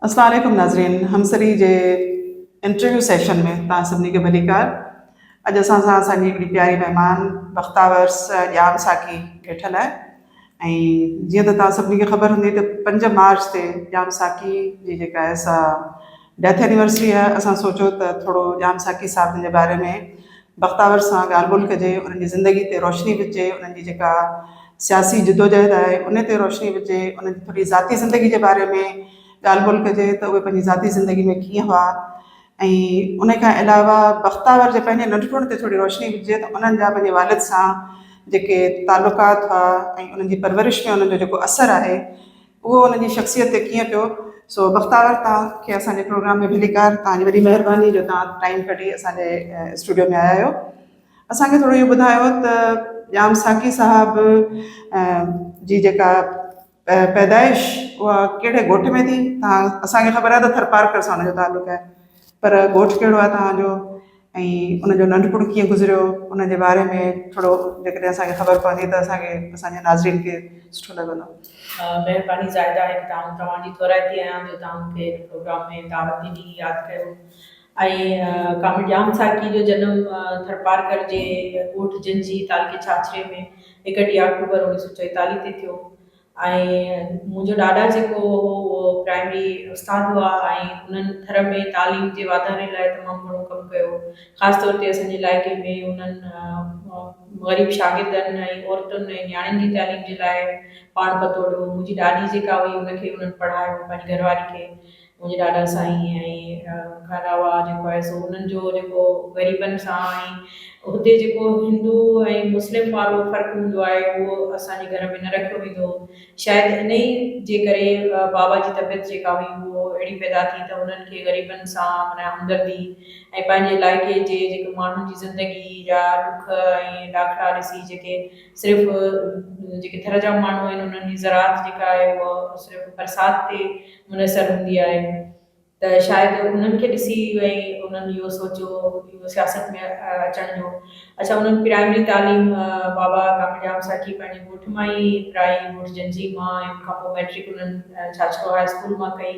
अस्सलाम वालेकुम नाज़रीन, हमसरी जे इंटरव्यू सेशन में तव्हां सभिनी खे भलीकार। अॼु असां सां असांजी हिकिड़ी प्यारी महिमान बख़्तावर ॼाम साकी वेठल आहे। ऐं जीअं त तव्हां सभिनी खे ख़बर हूंदी त 5 मार्च ते ॼाम साकी जी जेका आहे सा डेथ एनिवर्सरी आहे। असां सोचो त थोरो ॼाम साकी साहिबनि जे बारे में बख़्तावर सां ॻाल्हि ॿोल कजे, उन्हनि जी ज़िंदगी ते रोशनी विझे, उन्हनि जी जेका सियासी जिदोजहद आहे उन ते रोशनी विझे, उन्हनि जी थोरी ज़ाती ज़िंदगी जे बारे में ॻाल्हि ॿोल कजे त उहे पंहिंजी ज़ाती ज़िंदगी में कीअं हुआ। ऐं उन खां अलावा बख़्तावर जे पंहिंजे नंढपण ते थोरी रोशनी विझे त उन्हनि जा पंहिंजे वालिद सां जेके तालुकात हुआ ऐं उन्हनि जी परवरिश में उन्हनि जो जेको असरु आहे उहो उन्हनि जी शख़्सियत ते कीअं पियो। सो बख़्तावर तव्हांखे असांजे प्रोग्राम में भलीकार, तव्हांजी वॾी महिरबानी जो तव्हां टाइम कढी असांजे स्टूडियो में आया आहियो। असांखे थोरो इहो ॿुधायो त ॼाम साकी साहिबु जी जेका पैदाइश उहा कहिड़े ॻोठ में थी। तव्हां असांखे ख़बर आहे त थरपारकर सां हुनजो तालुक़ु आहे, पर ॻोठ कहिड़ो आहे तव्हांजो ऐं उनजो नंढपण कीअं गुज़रियो उनजे बारे में थोरो जेकॾहिं असांखे ख़बर पवंदी त असांखे असांजे नाज़रीन खे सुठो लॻंदो। महिरबानी ज़ाहिदा आहे कि तव्हांजी थोराइती आहियां जो तव्हां मूंखे प्रोग्राम में दावत ॾिनी, यादि कयो। ऐं कामिल ॼाम साकी जो जनमु थरपारकर जे ॻोठ जिंजी तालुके छाछरे में 31 अक्टूबर 1944 ते थियो। ऐं मुंहिंजो ॾाॾा जेको हो उहो प्राइमरी उस्ताद हुआ ऐं उन्हनि थर में तालीम जे वाधारे लाइ तमामु घणो कमु कयो। ख़ासि तौर ते असांजे इलाइक़े में उन्हनि ग़रीब शागिर्दनि ऐं औरतुनि ऐं नियाणियुनि जी तालीम जे लाइ पाण पतो ॾियो। मुंहिंजी ॾाॾी जेका हुई उनखे उन्हनि पढ़ायो, पंहिंजी घरवारी खे, मुंहिंजे ॾाॾा साईं। ऐं खां अलावा जेको आहे सो उन्हनि जो जेको ग़रीबनि सां ऐं हुते जेको हिंदू ऐं मुस्लिम वारो फ़र्क़ु हूंदो आहे उहो असांजे घर में न रखियो वेंदो। शायदि इन ई जे करे बाबा जी तबियत जेका हुई उहो अहिड़ी पैदा थी त उन्हनि खे ग़रीबनि सां माना हमदर्दी ऐं पंहिंजे इलाइक़े जे जेके माण्हुनि जी ज़िंदगी जा ॾुख ऐं ॾाखड़ा ॾिसी जेके सिर्फ़ु जेके थर जा माण्हू आहिनि उन्हनि जी ज़रात जेका आहे उहा सिर्फ़ु बरसाति ते मुनसरु हूंदी आहे। त शायदि उन्हनि खे ॾिसी ऐं उन्हनि इहो सोचियो इहो सियासत में अचण जो। अच्छा, उन्हनि प्राइमरी तालीम बाबा कामिल ॼाम साकी पंहिंजे ॻोठ मां ई कराई, ॻोठ जंजी मां। ऐं उनखां पोइ मैट्रिक उन्हनि छाछरो हाई स्कूल मां कई।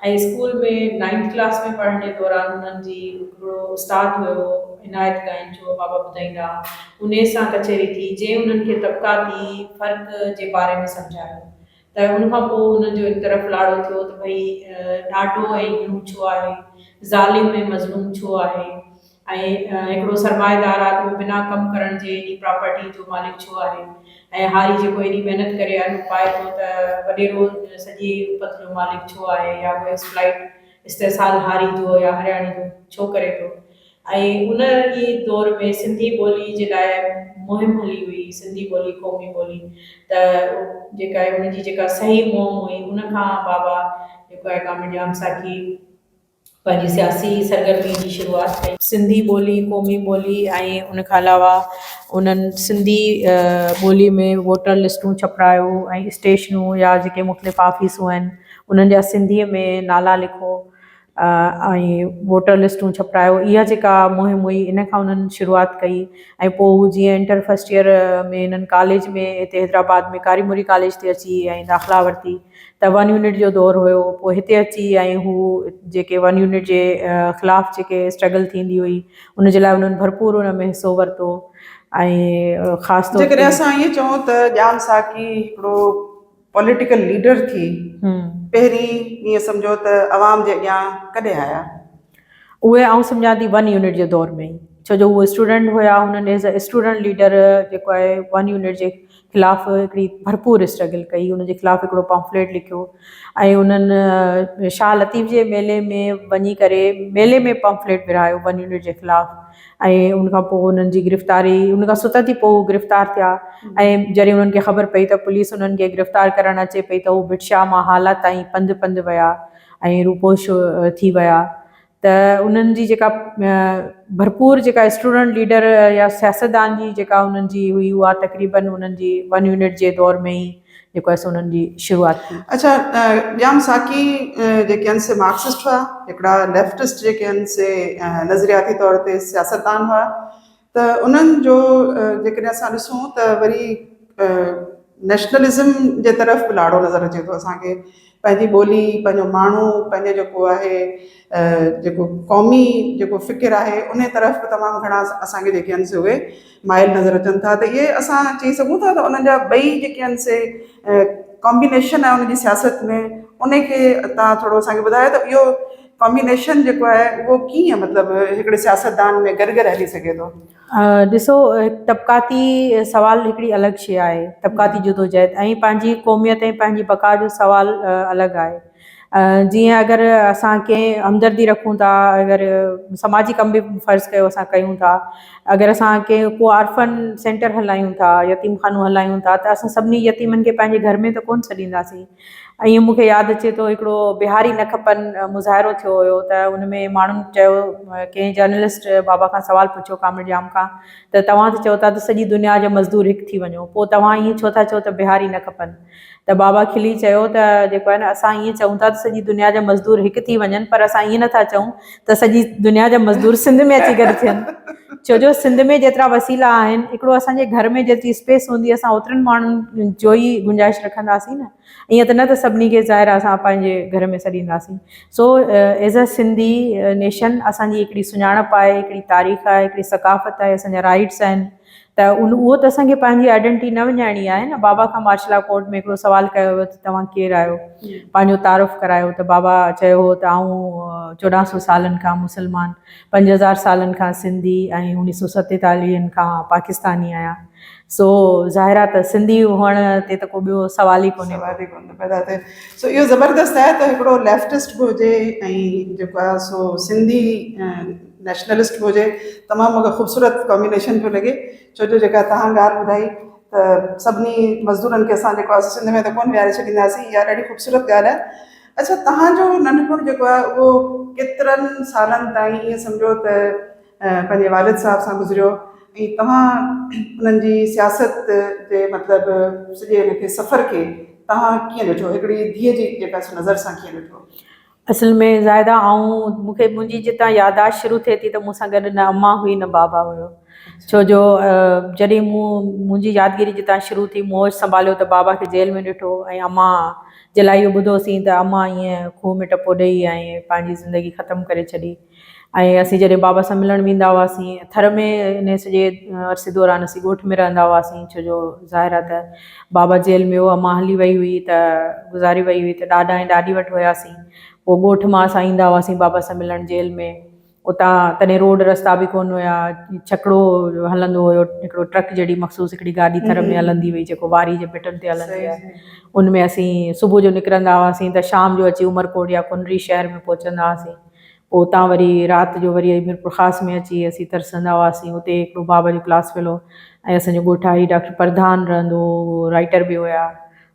ऐं स्कूल में 9th क्लास में पढ़ण जे दौरान उन्हनि जी हिकिड़ो उस्ताद हुयो इनायत गाइन जो, बाबा ॿुधाईंदा, उन सां कचहरी थी जंहिं उन्हनि खे तबक़ाती फ़र्क़ु जे बारे में सम्झायो। त उनखां पोइ उन्हनि जो हिकु तरफ़ लाड़ो थियो त भई ॾाढो ऐं घणो छो आहे, ज़ालिम ऐं मज़लूम छो आहे, ऐं हिकिड़ो सरमाएदार आहे त उहो बिना कमु करण जे एॾी प्रॉपर्टी जो मालिक छो आहे, ऐं हारी जेको एॾी महिनत करे अन्न पाए थो त वॾेरो सॼी उपत जो मालिक छो आहे, या उहो एक्सप्लाइट इस्तेसाल हारी जो या हरियाणी जो छो करे थो। ऐं उन ई दौर में सिंधी ॿोली जे लाइ मुहिम हली हुई, सिंधी ॿोली क़ौमी ॿोली। त जेका आहे उनजी जेका सही मुहिम हुई उनखां बाबा जेको आहे कामिल ॼाम साकी पंहिंजी सियासी सरगर्मी जी शुरूआति कई। सिंधी ॿोली क़ौमी ॿोली ऐं उनखां अलावा उन्हनि सिंधी ॿोली में वोटर लिस्टूं छपारायो ऐं स्टेशनूं या जेके मुख़्तलिफ़ ऑफिसूं आहिनि उन्हनि जा सिंधीअ में नाला लिखो ऐं वोटर लिस्टूं छपारायो। इहा जेका मुहिम हुई इन खां उन्हनि शुरूआति कई। ऐं पोइ जीअं इंटर फस्ट ईयर में इन्हनि कॉलेज में हिते हैदराबाद में कारीमुरी कॉलेज ते अची ऐं दाख़िला वरिती त 1 यूनिट जो दौर हुयो। पोइ हिते अची ऐं हू जेके 1 यूनिट जे ख़िलाफ़ु जेके स्ट्रगल थींदी हुई उन जे लाइ उन्हनि भरपूर उन में हिसो वरितो। ऐं ख़ासि तौर जेकॾहिं असां ईअं चऊं त ॼाम साकी हिकिड़ो पॉलिटिकल लीडर थी पहिरीं ईअं सम्झो त अवाम जे अॻियां कॾहिं आया? उहे आउं सम्झां थी 1 यूनिट जे दौर में ई, छो जो उहे स्टूडेंट हुया। हुननि एज़ अ स्टूडेंट लीडर जेको आहे 1 यूनिट जे ख़िलाफ़ु हिकिड़ी भरपूर स्ट्रगल कई, उनजे ख़िलाफ़ु हिकिड़ो पॉम्फलेट लिखियो। ऐं उन्हनि शाह लतीफ़ जे मेले में वञी करे मेले में पॉम्फलेट विरायो 1 यूनिट जे ख़िलाफ़ु। ऐं उनखां पोइ उन्हनि जी गिरफ़्तारी, उनखां सुतत ई पोइ गिरफ़्तार थिया। ऐं जॾहिं उन्हनि खे ख़बर पई त पुलिस उन्हनि खे गिरफ़्तार करणु अचे पई त हू भिटशा मां हाला ताईं पंधु विया ऐं रूपोश थी विया। त उन्हनि जी जेका भरपूर जेका स्टूडेंट लीडर या सियासतदान जी जेका उन्हनि जी हुई उहा तक़रीबन उन्हनि जी 1 यूनिट जे दौर में ई जेको आहे सो उन्हनि जी शुरूआति थी। अच्छा, ॼाम साकी जेके आहिनि से मार्क्सिस्ट हुआ, हिकिड़ा लेफ्टिस्ट जेके आहिनि से नज़रियाती तौर ते सियासतदान हुआ। त उन्हनि जो जेकॾहिं असां ॾिसूं त वरी नेशनलिज़म जे तरफ़ बि लाड़ो नज़र अचे थो असांखे। पंहिंजी ॿोली, पंहिंजो माण्हू, पंहिंजो जेको आहे जेको क़ौमी जेको फ़िकिर आहे उन तरफ़ बि तमामु घणा असांखे जेके आहिनि से उहे माइल नज़र अचनि था। त इहे असां चई सघूं था त उन्हनि जा ॿई जेके आहिनि से कॉम्बिनेशन आहे उनजी सियासत में, उन खे तव्हां थोरो असांखे ॿुधायो त इहो कॉम्बिनेशन जेको आहे उहो कीअं मतिलबु हिकिड़े सियासतदान में गॾु गॾु हली सघे थो? ॾिसो, तबक़ाती सवाल हिकिड़ी अलॻि शइ आहे, तबक़ाती जदोजहद, ऐं पंहिंजी क़ौमियत ऐं पंहिंजी बका जो सवाल अलॻि आहे। जीअं अगरि असां कंहिं हमदर्दी रखूं था, अगरि समाजी कम बि फ़र्ज़ु कयो असां कयूं था, अगरि असां कंहिं को आर्फन सेंटर हलायूं था, यतीम खानो हलायूं था, त असां सभिनी यतीमनि खे पंहिंजे घर में त कोन छॾींदासीं। ऐं ईअं मूंखे यादि अचे थो हिकिड़ो बिहारी न खपनि मुज़ाहिरो थियो हुयो, त उन में माण्हुनि चयो, कंहिं जर्नलिस्ट बाबा खां सवालु पुछियो कामिर जाम खां, त तव्हां त चओ था त सॼी दुनिया जा मज़दूर हिकु थी वञो, पोइ तव्हां ईअं छो था चओ त बिहारी न खपनि? त बाबा खिली चयो त जेको आहे न, असां ईअं चऊं था त सॼी दुनिया जा मज़दूर हिकु थी वञनि, पर असां ईअं नथा चऊं त सॼी दुनिया जा मज़दूर सिंध में अची गॾु थियनि। छो जो सिंध में जेतिरा वसीला आहिनि, हिकिड़ो असांजे घर में जेतिरी स्पेस हूंदी असां ओतिरनि माण्हुनि जो ई गुंजाइश रखंदासीं न। ईअं त न त सभिनी खे ज़ाहिर असां पंहिंजे घर में छॾींदासीं। So as a Sindhi nation असांजी हिकिड़ी सुञाणप आहे, हिकिड़ी तारीख़ आहे, हिकिड़ी सकाफ़त आहे, असांजा राइट्स आहिनि, त उहो त असांखे पंहिंजी आइडेंटिटी न विञाइणी आहे न। बाबा खां मार्शल कोर्ट में हिकिड़ो सुवालु कयो वियो त तव्हां केरु आहियो, पंहिंजो तारुफ़ करायो, त बाबा चयो हो त आऊं 1400 सालनि खां मुस्लमान, 5000 सालनि खां सिंधी ऐं 1947 खां पाकिस्तानी आहियां। सो ज़ाहिर आहे त सिंधी हुअण ते त को ॿियो सवाल ई कोन्हे। पैदा थिए। सो इहो ज़बरदस्त आहे त हिकिड़ो लेफ्टिस्ट बि हुजे ऐं जेको आहे सो सिंधी नेशनलिस्ट बि हुजे। तमामु मूंखे ख़ूबसूरत कॉम्बिनेशन पियो लॻे, छो जो जेका तव्हां ॻाल्हि ॿुधाई त सभिनी मज़दूरनि खे असां जेको आहे सिंध में त कोन विहारे छॾींदासीं, इहा ॾाढी ख़ूबसूरत ॻाल्हि आहे। अच्छा, तव्हांजो नंढपण जेको आहे उहो केतिरनि सालनि ताईं ईअं सम्झो त पंहिंजे वालिद साहिब सां गुज़रियो, ऐं तव्हां उन्हनि जी सियासत जे मतिलबु सॼे हिनखे सफ़र खे तव्हां कीअं ॾिठो, हिकिड़ी धीअ जी जेका नज़र सां कीअं ॾिठो? असल में ज़ाहिदा मूंखे मुंहिंजी जितां यादाश्त शुरू थिए थी त मूंसां गॾु न अम्मा हुई न बाबा हुयो। छो जो जॾहिं मुंहिंजी यादगिरी जितां शुरू थी, मूं होश संभालियो त बाबा खे जेल में ॾिठो, ऐं अम्मा जे लाइ इहो ॿुधोसीं त अम्मा ईअं खूह में टपो ॾेई ऐं पंहिंजी ज़िंदगी ख़तमु करे छॾी। ऐं असीं जॾहिं बाबा सां मिलणु वेंदा हुआसीं, थर में इन सॼे अरसे दौरान असीं ॻोठ में रहंदा हुआसीं, छो जो ज़ाहिर आहे त बाबा जेल में हो, अम्मा हली वई हुई त गुज़ारे वई हुई, त ॾाॾा ऐं ॾाॾी वटि हुयासीं। पोइ ॻोठ मां असां ईंदा हुआसीं बाबा सां मिलणु जेल में। उतां तॾहिं रोड रस्ता बि कोन हुया, छकिड़ो हलंदो हुयो, हिकिड़ो ट्रक जहिड़ी मख़सूस हिकिड़ी गाॾी थर में हलंदी हुई, जेको वारी जे पिटनि ते हलंदी आहे। उनमें असीं सुबुह जो निकिरंदा हुआसीं त शाम जो अची उमरकोट या कुनरी शहर में पहुचंदा हुआसीं। पोइ उतां वरी राति जो वरी मीरपुर ख़ासि में अची असीं तरसंदा हुआसीं। हुते हिकिड़ो बाबा जो क्लास फेलो ऐं असांजो ॻोठाई डॉक्टर प्रधान रहंदो हो, राइटर बि हुया,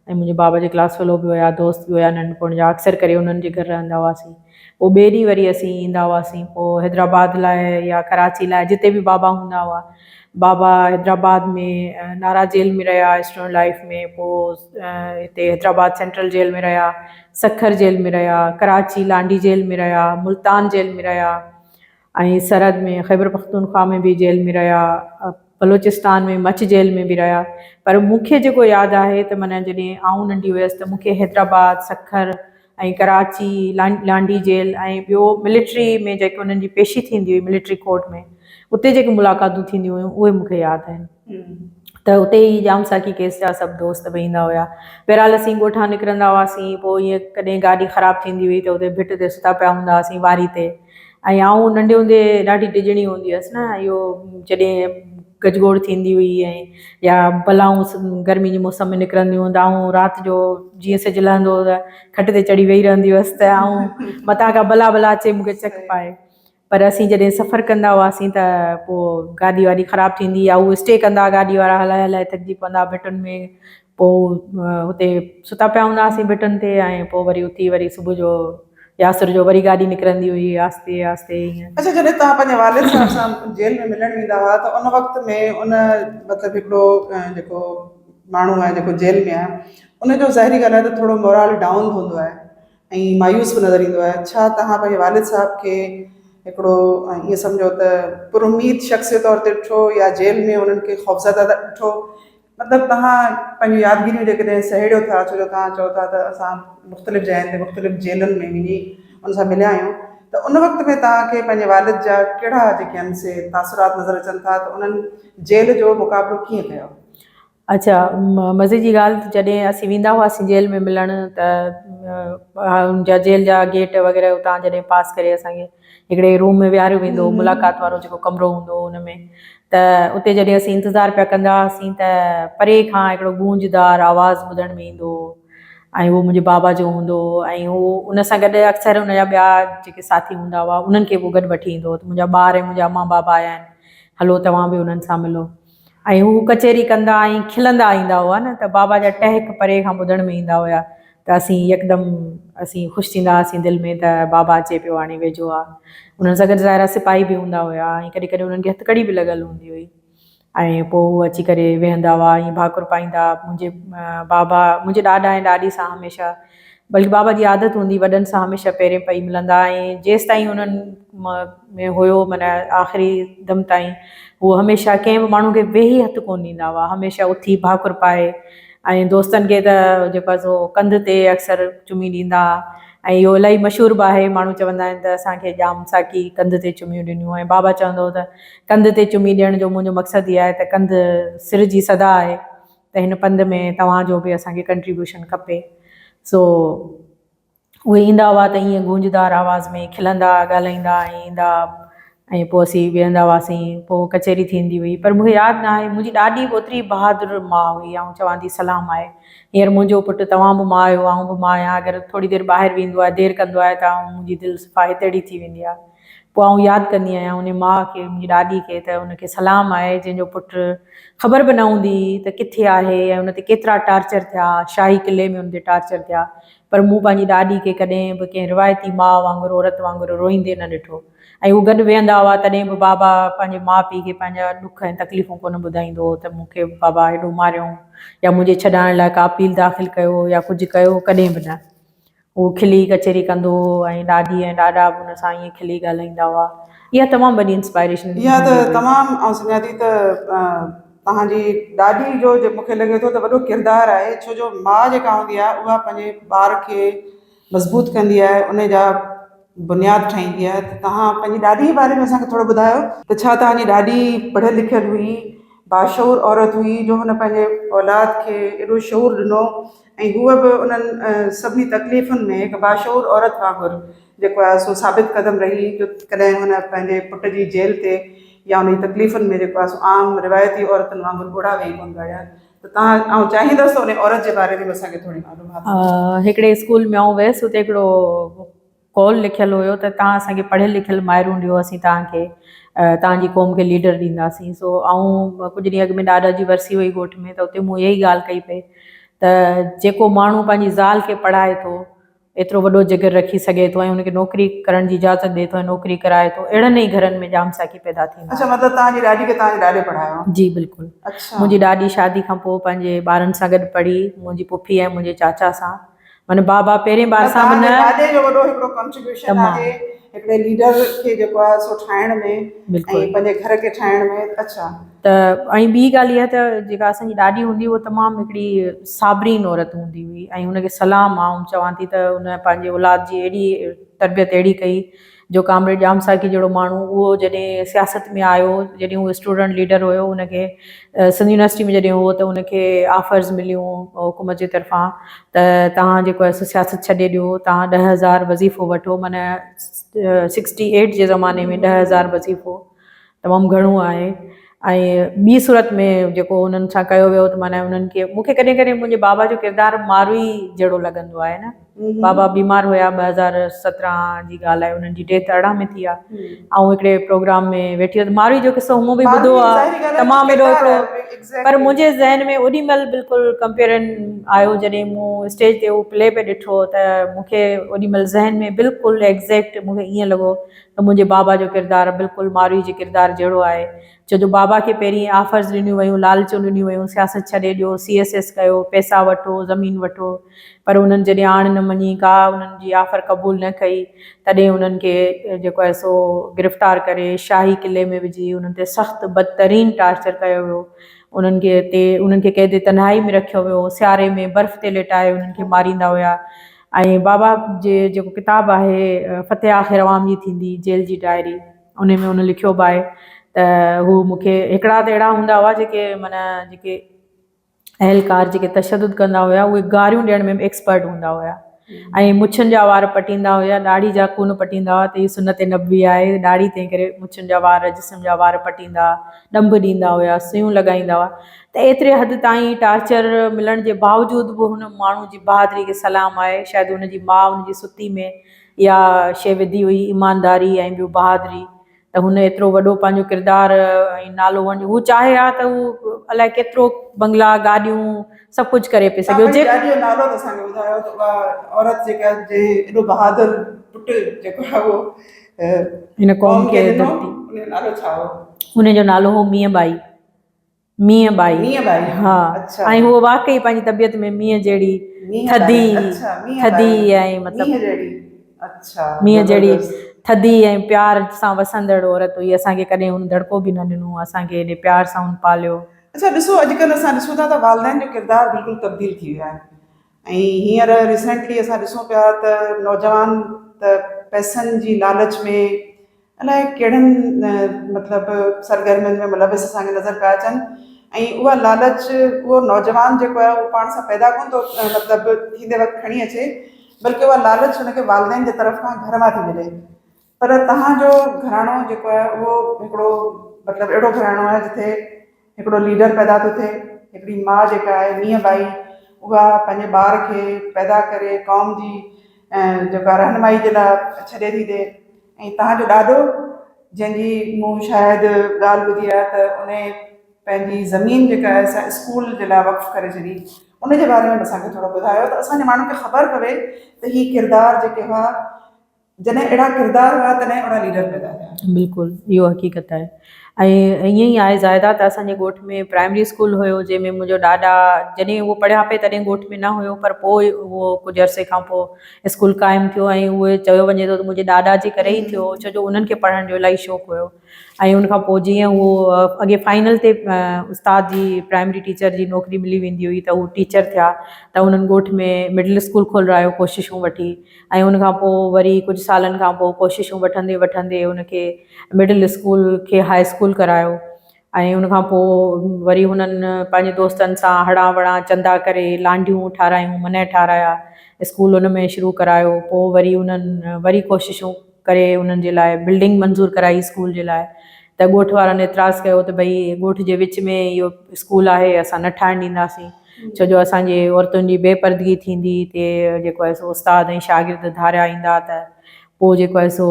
ऐं मुंहिंजे बाबा जे क्लास फेलो बि हुया, दोस्त बि हुया नंढपण जा। अक्सर करे उन्हनि जे घर रहंदा हुआसीं। पोइ ॿिए ॾींहुं वरी असीं ईंदा हुआसीं, पोइ हैदराबाद लाइ या कराची लाइ, जिते बि बाबा हूंदा हुआ। बाबा हैदराबाद में नारा जेल में रहिया स्टूडेंट लाइफ में, पोइ हिते हैदराबाद सेंट्रल जेल में रहिया, सखर जेल में रहिया, कराची लांडी जेल में रहिया, मुल्तान जेल में रहिया, ऐं सरहद में ख़ैबर पख्तूनख्वा में बि जेल में रहिया, बलोचिस्तान में मछ जेल में बि रहिया। पर मूंखे जेको यादि आहे त माना जॾहिं आउं नंढी हुयसि त मूंखे हैदराबाद, सखर ऐं कराची, लांडी जेल, ऐं ॿियो मिलिट्री में जेके उन्हनि जी पेशी थींदी हुई मिलिट्री कोर्ट में, उते जेके मुलाक़ातूं थींदियूं हुयूं उहे मूंखे यादि आहिनि। त उते ई जाम साकी केस जा सभु दोस्त बि ईंदा हुया। बहरहाल असीं ॻोठां निकिरंदा हुआसीं, पोइ ईअं कॾहिं गाॾी ख़राबु थींदी हुई त उते भिट ते सुता पिया हूंदा हुआसीं वारी ते। ऐं आउं नंढे हूंदे ॾाढी डिॼणी हूंदी हुअसि न, इहो जॾहिं गजगोड़ थींदी हुई ऐं या बलाऊं गर्मी जी मौसम में निकिरंदियूं हुयूं, त आउं राति जो जीअं सिजु लहंदो हो त खट ते चढ़ी वेही रहंदी हुअसि त आउं मथां खां भला भला अचे मूंखे चक पाए। पर असीं जॾहिं सफ़र कंदा हुआसीं त पोइ गाॾी वाॾी ख़राबु थींदी, या उहे स्टे कंदा गाॾी वारा, हलाए हलाए थकिजी पवंदा भिटुनि में, पोइ हुते सुता पिया हूंदा हुआसीं भिटुनि ते। ऐं पोइ वरी उथी वरी सुबुह जो यासुर जो वरी गाॾी निकिरंदी हुई आस्ते आस्ते ईअं। अच्छा, जॾहिं तव्हां पंहिंजे वालिद साहिब सां जेल में मिलणु वेंदा हुआ त उन वक़्त में उन मतिलबु हिकिड़ो जेको माण्हू आहे जेको जेल में आहे, उनजो ज़ाहिरी ॻाल्हि आहे त थोरो मोराल डाउन हूंदो आहे ऐं मायूस बि नज़र ईंदो आहे। छा तव्हां पंहिंजे वालिद साहिब खे हिकिड़ो ईअं सम्झो त पुरुमीद शख़्स जे तौर ते ॾिठो, या जेल में उन्हनि खे ख़ौफ़ज़दा ॾिठो, मतिलबु तव्हां पंहिंजूं यादगिरियूं जेकॾहिं सहेड़ियो था, छो जो तव्हां चओ था त असां मुख़्तलिफ़ जॻहियुनि ते मुख़्तलिफ़ जेलनि में वञी उन सां मिलिया आहियूं, त उन वक़्त में तव्हांखे पंहिंजे वालिद जा कहिड़ा जेके आहिनि से तासुरात नज़र अचनि था, त उन्हनि जेल जो मुक़ाबिलो कीअं कयो? अच्छा, मज़े जी ॻाल्हि, जॾहिं असीं वेंदा हुआसीं जेल में मिलणु त हुन जा जेल जा गेट वग़ैरह उतां जॾहिं पास करे असांखे हिकिड़े रूम में विहारियो वेंदो हो, मुलाक़ात वारो जेको कमिरो हूंदो हो हुन में, त उते जॾहिं असीं इंतज़ारु पिया कंदा हुआसीं त परे खां हिकिड़ो गूंजदार आवाज़ु ॿुधण में ईंदो हो ऐं उहो मुंहिंजे बाबा जो हूंदो हो ऐं हू उन सां गॾु अक्सर हुनजा ॿिया जेके साथी हूंदा हुआ उन्हनि खे पोइ गॾु वठी ईंदो हो, त मुंहिंजा ॿार ऐं मुंहिंजा अम्मा बाबा आया आहिनि, हलो तव्हां बि उन्हनि सां मिलो। ऐं हू कचहरी कंदा ऐं खिलंदा ईंदा हुआ न, त बाबा जा टहक परे खां ॿुधण में ईंदा हुया, त असीं यकदमि असीं ख़ुशि थींदा हुआसीं दिलि में त बाबा अचे पियो, हाणे वेझो आहे। उन्हनि सां गॾु ज़ाहिर सिपाही बि हूंदा हुया ऐं कॾहिं कॾहिं उन्हनि खे हथकड़ी बि लॻल हूंदी हुई ऐं पोइ हू अची करे वेहंदा हुआ ऐं भाकुर पाईंदा। मुंहिंजे बाबा मुंहिंजे ॾाॾा ऐं ॾाॾी सां हमेशह, बल्कि बाबा जी आदत हूंदी वॾनि सां हमेशह पहिरें पई मिलंदा ऐं जेसि ताईं उन्हनि में हुयो माना आख़िरी दम ताईं उहो हमेशह कंहिं बि माण्हू खे वेही हथु कोन ॾींदा हुआ, हमेशह उथी भाकुर पाए ऐं दोस्तनि खे त जेको आहे सो कंध ते अक्सर चुमी ॾींदा ऐं इहो इलाही मशहूरु बि आहे, माण्हू चवंदा आहिनि त असांखे जाम साकी कंध ते चुमियूं ॾिनियूं ऐं बाबा चवंदो हो त कंध ते चुमी ॾियण जो मुंहिंजो मक़सदु इहा आहे त कंध सिर जी सदा आहे, त हिन पंध में तव्हांजो बि असांखे कंट्रीब्यूशन खपे। सो उहे ईंदा हुआ त ईअं गूंजदार आवाज़ में खिलंदा ॻाल्हाईंदा ऐं ईंदा ऐं पोइ असीं वेहंदा हुआसीं, पोइ कचहरी थींदी हुई। पर मूंखे यादि न आहे, मुंहिंजी ॾाढी ओतिरी बहादुर माउ हुई, ऐं चवां थी सलाम आहे, हींअर मुंहिंजो पुटु तव्हां बि माउ आहियो, आउं बि माउ आहियां, अगरि थोरी देरि ॿाहिरि वेंदो आहे, देरि कंदो आहे त मुंहिंजी दिलि सफ़ा हितेड़ी थी वेंदी आहे। पोइ आउं यादि कंदी आहियां उन माउ खे, मुंहिंजी ॾाॾी खे, त उनखे सलाम आहे जंहिंजो पुटु ख़बर बि न हूंदी त किथे आहे ऐं उन ते केतिरा टार्चर थिया, शाही किले में उन ते टार्चर थिया, पर मूं पंहिंजी ॾाॾी खे कॾहिं बि कंहिं रिवायती माउ वांगुरु औरत वांगुरु रोईंदे न ॾिठो। ऐं हू गॾु वेहंदा हुआ तॾहिं बि बाबा पंहिंजे माउ पीउ खे पंहिंजा ॾुख ऐं तकलीफ़ूं कोन ॿुधाईंदो हो त मूंखे बाबा हेॾो मारियऊं या मुंहिंजे छॾाइण लाइ का अपील दाख़िल कयो या कुझु कयो, कॾहिं बि न। उहो खिली कचहरी कंदो ऐं ॾाॾी ऐं ॾाॾा बि हुन सां ईअं खिली ॻाल्हाईंदा हुआ। इहा तमामु वॾी इंस्पायरेशन इहा त तमामु, ऐं सम्झां थी त तव्हांजी ॾाॾी जो मूंखे लॻे थो त वॾो किरदारु आहे, छो जो माउ जेका हूंदी आहे उहा पंहिंजे ॿार खे मज़बूत कंदी आहे, उन जा बुनियादु ठाहींदी आहे। त तव्हां पंहिंजी ॾाॾी जे बारे में असांखे थोरो ॿुधायो त छा तव्हांजी ॾाॾी पढ़ियलु लिखियलु हुई, बाशऊर औरत हुई, जो हुन पंहिंजे औलाद खे एॾो शऊर ॾिनो ऐं हूअ बि उन्हनि सभिनी तकलीफ़ुनि में हिकु बाशऊर औरत वांगुरु जेको आहे सो साबित क़दम रही, जो कॾहिं हुन पंहिंजे पुट जी जेल ते या उन जी तकलीफ़ुनि में जेको आहे सो आम रिवायती औरतुनि वांगुरु ॻोड़ा वेही कोन पिया। त तव्हां, ऐं चाहींदसि त उन औरत जे बारे में असांखे थोरी मालूमात। हिकिड़े स्कूल में आउं वियसि, हुते हिकिड़ो कॉल लिखियलु हुयो त तव्हां असांखे पढ़ियलु लिखियलु माइरूं ॾियो, असीं तव्हांखे तव्हांजी क़ौम खे लीडर ॾींदासीं। सो ऐं कुझु ॾींहं अॻु में ॾाॾा जी वरसी हुई ॻोठ में, त उते मूं इहा ई ॻाल्हि कई पई त जेको माण्हू पंहिंजी ज़ाल खे पढ़ाए थो, एतिरो वॾो जिगर रखी सघे थो ऐं उनखे नौकिरी करण जी इजाज़त ॾिए थो ऐं नौकिरी कराए थो, अहिड़नि ई घरनि में जाम साकी पैदा थींदा। अच्छा, मतिलबु तव्हांजी ॾाॾी खे तव्हांजे ॾाॾे पढ़ायो? जी बिल्कुलु। अच्छा। मुंहिंजी ॾाॾी शादी खां पोइ पंहिंजे ॿारनि सां गॾु पढ़ी, मुंहिंजी पुफी ऐं मुंहिंजे चाचा सां, माना बाबा पहिरें ॿार सां बि न, ॾाॾे जो वॾो हिकिड़ो कंट्रीब्यूशन आहे हिकिड़े लीडर खे जेको आहे सो ठाहिण में ऐं पंहिंजे घर खे ठाहिण में। अच्छा। त ऐं ॿी ॻाल्हि इहा त जेका असांजी ॾाॾी हूंदी उहा तमामु हिकिड़ी साबरीन औरत हूंदी हुई ऐं हुनखे सलाम आहे, चवां थी त हुन पंहिंजे औलाद जी अहिड़ी तरबियत अहिड़ी कई, जो कामरेड जाम साकी जहिड़ो माण्हू, उहो जॾहिं सियासत में आयो, जॾहिं उहो स्टूडेंट लीडर हुयो, हुनखे सिंध यूनिवर्सिटी में जॾहिं हुओ त हुनखे ऑफर्स मिलियूं हुकूमत जे तरफ़ां त तव्हां जेको आहे सियासत छॾे ॾियो, तव्हां 10,000 वज़ीफ़ो वठो, माना 68 जे ज़माने में 10,000 वज़ीफ़ो तमामु घणो आहे। ऐं ॿी सूरत में जेको उन्हनि सां कयो वियो त माना उन्हनि खे, मूंखे कॾहिं कॾहिं मुंहिंजे बाबा जो किरदारु मारुई जहिड़ो लॻंदो आहे न। बाबा बीमार हुया, 2017 जी ॻाल्हि आहे, उन्हनि जी डेथ अरिड़हं में थी आहे ऐं हिकिड़े प्रोग्राम में वेठी हुअसि। मारुई जो किसो मूं बि ॿुधो आहे, तमामु एॾो हिकिड़ो, पर मुंहिंजे ज़हन में ओॾी महिल बिल्कुलु कंपेरिजन आयो जॾहिं मूं स्टेज ते उहो प्ले पे ॾिठो, त मूंखे ओॾी महिल ज़हन में बिल्कुलु एग्ज़ैक्ट मूंखे ईअं लॻो त मुंहिंजे बाबा जो किरदारु बिल्कुलु मारुई जे किरदारु जहिड़ो आहे। छो जो बाबा खे पहिरीं ऑफर्स ॾिनियूं वयूं, लालचूं ॾिनियूं वयूं, सियासत छॾे ॾियो, CSS कयो, पैसा वठो, ज़मीन वठो, पर उन्हनि जॾहिं आण न मञी, का उन्हनि जी ऑफर क़बूल न कई, तॾहिं उन्हनि खे जेको आहे सो गिरफ़्तार करे शाही किले में विझी उन्हनि ते सख़्तु बदतरीन टार्चर कयो वियो। उन्हनि खे क़ैद तन्हाई में रखियो वियो, सियारे में बर्फ़ ते लेटाए उन्हनि खे मारींदा हुया। ऐं बाबा जे जेको किताबु आहे फ़तेह आख़िर अवाम जी थींदी, जेल जी डायरी, उन में उन लिखियो बि आहे त हू मूंखे हिकिड़ा त अहिड़ा हूंदा हुआ जेके माना जेके अहलकार जेके तशदुद कंदा हुया उहे गारियूं ॾियण में बि एक्सपर्ट हूंदा हुया। ऐं मुछनि जा वार पटींदा हुया, ॾाढ़ी जा कोन पटींदा हुआ, त हीअ सुनत नबी आहे, ॾाढ़ी तंहिं करे मुछनि जा वार जिस्म जा वार पटींदा, ॾंभ ॾींदा हुया, सुयूं लॻाईंदा हुआ। त एतिरे हद ताईं टार्चर मिलण जे बावजूदि बि हुन माण्हू जी बहादुरी खे सलाम आहे। शायदि हुनजी माउ हुनजी सुती में इहा शइ विधी हुई, ईमानदारी ऐं ॿियो बहादुरी, त हुन एतिरो वॾो पंहिंजो किरदारु ऐं नालो वञ हू चाहे हा त हू अलाए केतिरो बंगला गाॾियूं सभु कुझु करे पियो सघे। ॾाढो नालो त असांखे ॿुधायो त उहा औरत जेका जे एॾो बहादुर पुटु जेको आहे उहो हिन क़ौम खे उनजो नालो छा हो? हुनजो नालो हो मीअं बाई। मीअं बाई, हा। ऐं उहो वाकई पंहिंजी तबियत में मींहं जहिड़ी थधी ऐं मतिलबु मींहं जहिड़ी थधी ऐं प्यार सां वसंदड़ औरत हुई। असांखे कॾहिं हुन दड़को बि न ॾिनो, असांखे एॾे प्यार सां हुन पालियो। अच्छा ॾिसो, अॼुकल्ह असां ॾिसूं था त वालदेन जो किरदारु बिल्कुलु तब्दील थी वियो आहे। ऐं हींअर रिसेंटली असां ॾिसूं पिया त नौजवान त पैसनि जी लालच में अलाए कहिड़नि मतिलबु सरगर्मियुनि में मुलविस असांखे नज़र पिया अचनि। ऐं उहा लालच उहो नौजवान जेको आहे उहो पाण सां पैदा कोन थो मतिलबु थींदे वक़्तु खणी अचे, बल्कि उहा लालच हुनखे वालदेन जे तरफ़ खां घर मां थी मिले। पर तव्हांजो घराणो जेको आहे उहो हिकिड़ो मतिलबु अहिड़ो घराणो आहे जिथे हिकिड़ो लीडर पैदा थो थिए। हिकिड़ी माउ जेका आहे मीअं बाई, उहा पंहिंजे ॿार खे पैदा करे क़ौम जी जेका रहनुमाई जे लाइ छॾे थी ॾिए। ऐं तव्हांजो ॾाॾो, जंहिंजी मूं शायदि ॻाल्हि ॿुधी आहे त उन पंहिंजी ज़मीन जेका आहे स्कूल जे लाइ वक़्फ़ु करे छॾी, उनजे बारे में असांखे थोरो ॿुधायो त असांजे माण्हुनि खे ख़बर पवे त हीअ किरदारु जेके हुआ, जॾहिं अहिड़ा किरदार हुआ तॾहिं अहिड़ा लीडर पैदा थिया। बिल्कुलु इहो हक़ीक़त आहे। ऐं ईअं ई आहे ज़ाइदा त असांजे ॻोठ में प्राइमरी स्कूल हुयो, जंहिंमें मुंहिंजो ॾाॾा जॾहिं उहो पढ़िया पिए तॾहिं ॻोठ में न हुयो, पर पोइ उहो कुझु अरसे खां पोइ स्कूल क़ाइमु थियो। ऐं उहे चयो वञे थो त मुंहिंजे ॾाॾा जे करे ई थियो, छो जो उन्हनि खे पढ़ण जो इलाही शौक़ु हुयो। ऐं उनखां पोइ जीअं उहो अॻे फाइनल ते उस्ताद जी प्राइमरी टीचर जी नौकिरी मिली वेंदी हुई त उहो टीचर थिया, त उन्हनि ॻोठ में मिडिल स्कूल खोलायो कोशिशूं वठी। ऐं उनखां पोइ वरी कुझु सालनि खां पोइ कोशिशूं वठंदे वठंदे उनखे मिडिल स्कूल खे हाई स्कूल करायो। ऐं उनखां पोइ वरी हुननि पंहिंजे दोस्तनि सां हणा वणा चंदा करे लांडियूं ठारायूं, मन ठाराया, स्कूल उन में शुरू करायो। पोइ वरी उन्हनि वरी कोशिशूं करे उन्हनि जे लाइ बिल्डिंग मंज़ूर कराई स्कूल जे लाइ, त ॻोठ वारनि एतिराज़ु कयो त भई ॻोठ जे विच में इहो स्कूल आहे, असां न ठाहिणु ॾींदासीं, छो जो असांजे औरतुनि जी बेपर्दगी थींदी, ते जेको आहे सो उस्ताद ऐं शागिर्द धारिया ईंदा। त पोइ जेको आहे सो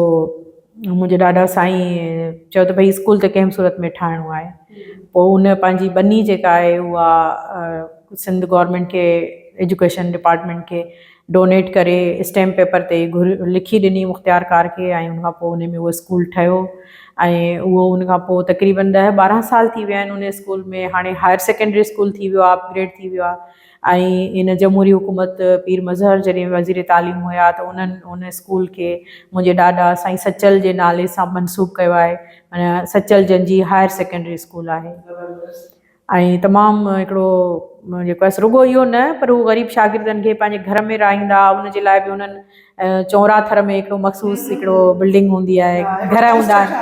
मुंहिंजे ॾाॾा साईं चयो त भई स्कूल त कंहिं सूरत में ठाहिणो आहे। पोइ उन पंहिंजी बनी जेका आहे उहा सिंध गवर्नमेंट खे एजुकेशन डिपार्टमेंट खे डोनेट करे स्टैम्प पेपर ते लिखी ॾिनी मुख़्तियार कार खे। ऐं उनखां पोइ उन में उहो स्कूल ठहियो। ऐं उहो उनखां पोइ तक़रीबन 10-12 साल थी विया आहिनि उन स्कूल में। हाणे हायर सेकेंडरी स्कूल थी वियो आहे, अपग्रेड थी वियो आहे। ऐं इन जमहूरी हुकूमत पीर मज़हर जॾहिं वज़ीर तालीम हुया त उन्हनि उन स्कूल खे मुंहिंजे ॾाॾा साईं सचल जे नाले सां मनसूब कयो आहे। माना सचल जंजी हायर सेकेंडरी स्कूल आहे। ऐं तमामु हिकिड़ो जेको आहे रुॻो इहो न, पर उहो ग़रीब शागिर्दनि खे पंहिंजे घर में राहींदा, उनजे लाइ बि उन्हनि चौराथर में हिकिड़ो मख़सूस हिकिड़ो बिल्डिंग हूंदी आहे, घर हूंदा आहिनि,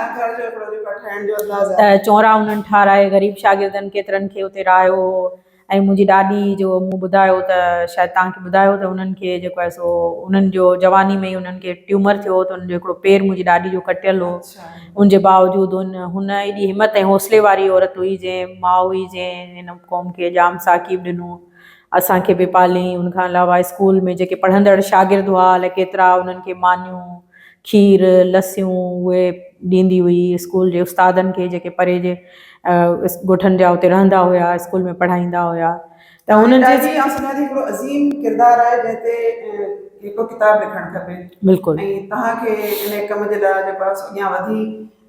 त चौरा उन्हनि ठाराए ग़रीब शागिर्दनि केतिरनि खे उते रहायो। ऐं मुंहिंजी ॾाॾी जो मूं ॿुधायो त शायदि तव्हांखे ॿुधायो त उन्हनि खे जेको आहे सो उन्हनि जो जवानी में ई उन्हनि खे ट्यूमर थियो, त उन्हनि जो हिकिड़ो पेर मुंहिंजी ॾाॾी जो कटियल हो। उनजे बावजूदि हुन एॾी हिमत ऐं हौसले वारी औरत हुई, जंहिं माउ हुई जंहिं हिन क़ौम खे जाम साकीब ॾिनो, असांखे बि पालियईं। उनखां अलावा स्कूल में जेके पढ़ंदड़ शागिर्द हुआ, अलाए केतिरा उन्हनि खे मानियूं, खीर, लसियूं उहे ॾींदी हुई। स्कूल जे उस्तादनि खे जेके परे जे ॻोठनि जा उते रहंदा हुया, स्कूल में पढ़ाईंदा हुया। त उन्हनि जे हिकिड़ो अज़ीम किरदारु आहे जंहिं ते हिकिड़ो किताबु लिखणु खपे। बिल्कुलु। ऐं तव्हांखे इन कम जे लाइ जेको आहे सो अॻियां वधी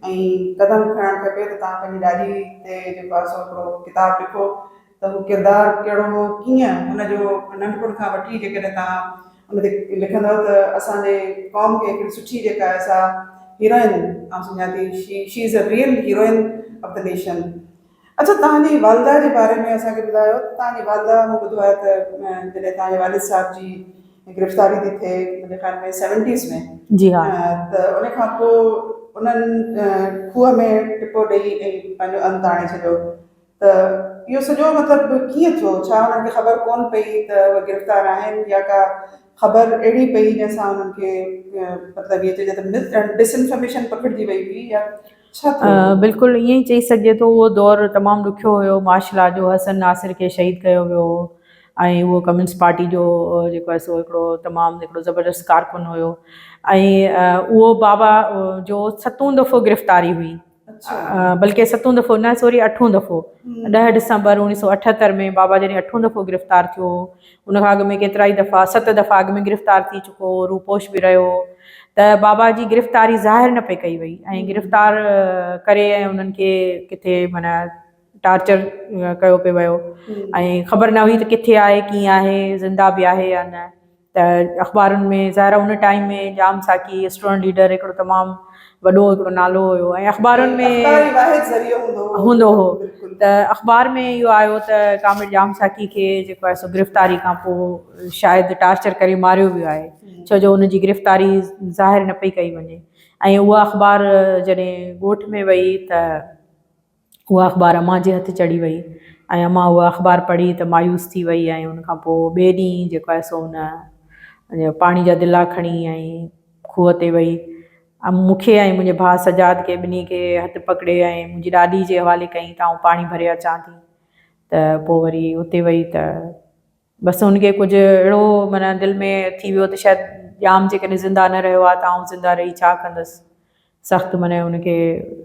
ऐं क़दम खणणु खपे त तव्हां पंहिंजी ॾाॾी ते जेको आहे सो हिकिड़ो किताबु लिखो त हू किरदारु कहिड़ो हो, कीअं हुनजो नंढपण खां वठी जेकॾहिं तव्हां उन ते लिखंदव त असांजे क़ौम खे हिकिड़ी सुठी जेका आहे सा हीरोइन आउं सम्झां थी, she is a real heroine of the nation. अच्छा, तव्हांजी वालदा जे बारे में असांखे ॿुधायो। तव्हांजी वालदा, मूं ॿुधो आहे त जॾहिं तव्हांजे वालिद साहिब जी गिरफ़्तारी थी थिए मुंहिंजे ख़्याल में 70s में, जी हाँ। त उन खां पोइ उन्हनि खूह में टिपो ॾेई ऐं पंहिंजो अंत आणे छॾियो। त इहो सॼो मतिलबु कीअं थियो? छा उन्हनि खे ख़बर कोन पई त उहे गिरफ़्तार आहिनि, या का ख़बर अहिड़ी पई जंहिंसां उन्हनि खे मतिलबु इहे चइजे त डिसइंफॉर्मेशन पकड़िजी वई हुई, या छा थियो? बिल्कुलु ईअं ई चई सघिजे थो। उहो दौरु तमामु ॾुखियो हुयो। मार्शल आर्ट जो हसन नासिर खे शहीद कयो वियो ऐं उहो कम्युनिस्ट पार्टी जो जेको आहे सो हिकिड़ो तमामु हिकिड़ो ज़बरदस्त कारकुन हुयो। ऐं उहो बाबा जो 7 दफ़ो गिरफ़्तारी हुई। बल्कि 7 दफ़ो न, सॉरी 8 दफ़ो। 10 डिसंबर 1978 में बाबा जॾहिं 8 दफ़ो गिरफ़्तार थियो। उन खां अॻु में केतिरा ई दफ़ा 7 दफ़ा अॻु में गिरफ़्तार थी चुको, रूपोश बि रहियो। त बाबा जी गिरफ़्तारी ज़ाहिर न पई कई वई ऐं गिरफ़्तार करे ऐं उन्हनि खे किथे माना टार्चर कयो पियो वियो ऐं ख़बर न हुई त किथे आहे, कीअं आहे, ज़िंदा बि आहे या न। त अख़बारुनि में ज़ाहिर उन टाइम में जाम साकी स्टूडेंट लीडर हिकिड़ो तमामु वॾो हिकिड़ो नालो हुयो ऐं अख़बारुनि में हूंदो हो। त अख़बार में इहो आयो त कामिल जाम साकी खे जेको आहे सो गिरफ़्तारी खां पोइ शायदि टार्चर करे मारियो वियो आहे, छो जो उनजी गिरफ़्तारी ज़ाहिर न पई कई वञे। ऐं उहा अख़बार जॾहिं ॻोठ में वई त उहा अख़बार अम्मा जे हथ चढ़ी वई ऐं अम्मा उहा अख़बार पढ़ी त मायूस थी वई ऐं उन खां पोइ ॿिए ॾींहुं जेको आहे सो उन पाणी जा दिला खणी ऐं खूह ते वई। मूंखे ऐं मुंहिंजे भाउ सजाद खे ॿिन्ही खे हथु पकिड़े ऐं मुंहिंजी ॾाॾी जे हवाले कयईं त आउं पाणी भरे अचां थी। त पोइ वरी उते वई त बसि हुनखे कुझु अहिड़ो माना दिलि में थी वियो त शायदि ॼाम जेकॾहिं ज़िंदा न रहियो आहे त आउं ज़िंदा रही छा कंदसि। सख़्तु माना हुनखे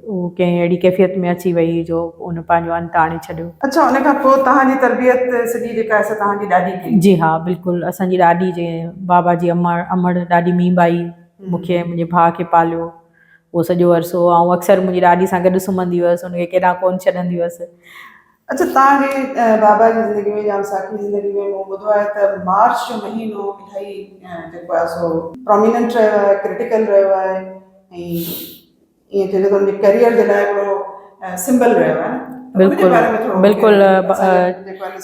उहो कंहिं अहिड़ी कैफ़ियत में अची वई जो उन पंहिंजो अंत आणे छॾियो। अच्छा, उन खां पोइ तव्हांजी तरबियत सॼी जेका आहे तव्हांजी ॾाॾी कई? जी हा, बिल्कुलु। असांजी ॾाॾी जे बाबा जी अमड़ ॾाढी मींबाई मूंखे ऐं मुंहिंजे भाउ खे पालियो उहो सॼो अरसो। ऐं अक्सर मुंहिंजी ॾाॾी सां गॾु सुम्हंदी हुअसि, हुनखे केॾांहुं कोन छॾंदी हुअसि। अच्छा, तव्हांजे बाबा जी ज़िंदगी में या साकी जी ज़िंदगी में मूं ॿुधो आहे त मार्च जो महीनो इलाही जेको आहे सो प्रोमिनेंट रहियो आहे, क्रिटिकल रहियो आहे ऐं ईअं चइजे थो उनजे करियर जे लाइ हिकिड़ो सिंबल रहियो आहे। बिल्कुलु बिल्कुलु।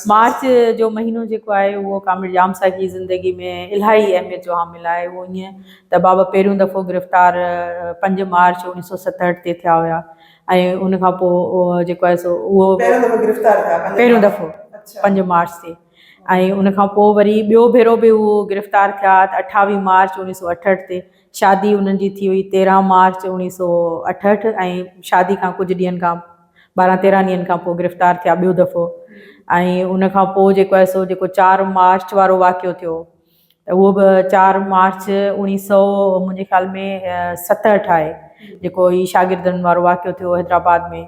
मार्च जो महीनो जेको आहे उहो कामिल जाम साकी जी ज़िंदगी में इलाही अहमियत जो हामिल आहे। उहो ईअं त बाबा पहिरियों दफ़ो गिरफ़्तार 5 मार्च 1967 ते थिया हुया ऐं उन खां पोइ जेको आहे सो उहो पहिरियों दफ़ो 5 मार्च ते ऐं उन खां पोइ वरी ॿियो भेरो बि उहो गिरफ़्तार थिया त 28 मार्च 1968 ते। शादी उन्हनि जी थी हुई 13 मार्च 1968 ऐं शादी खां कुझु ॾींहंनि खां 12-13 ॾींहंनि खां पोइ गिरफ़्तार थिया ॿियो दफ़ो। ऐं उन खां पोइ जेको आहे सो जेको 4 मार्च वारो वाक़ियो थियो त उहो बि 4 मार्च 1900 मुंहिंजे ख़्याल में 67 आहे, जेको ई शागिर्दनि वारो वाक़ियो थियो हैदराबाद में।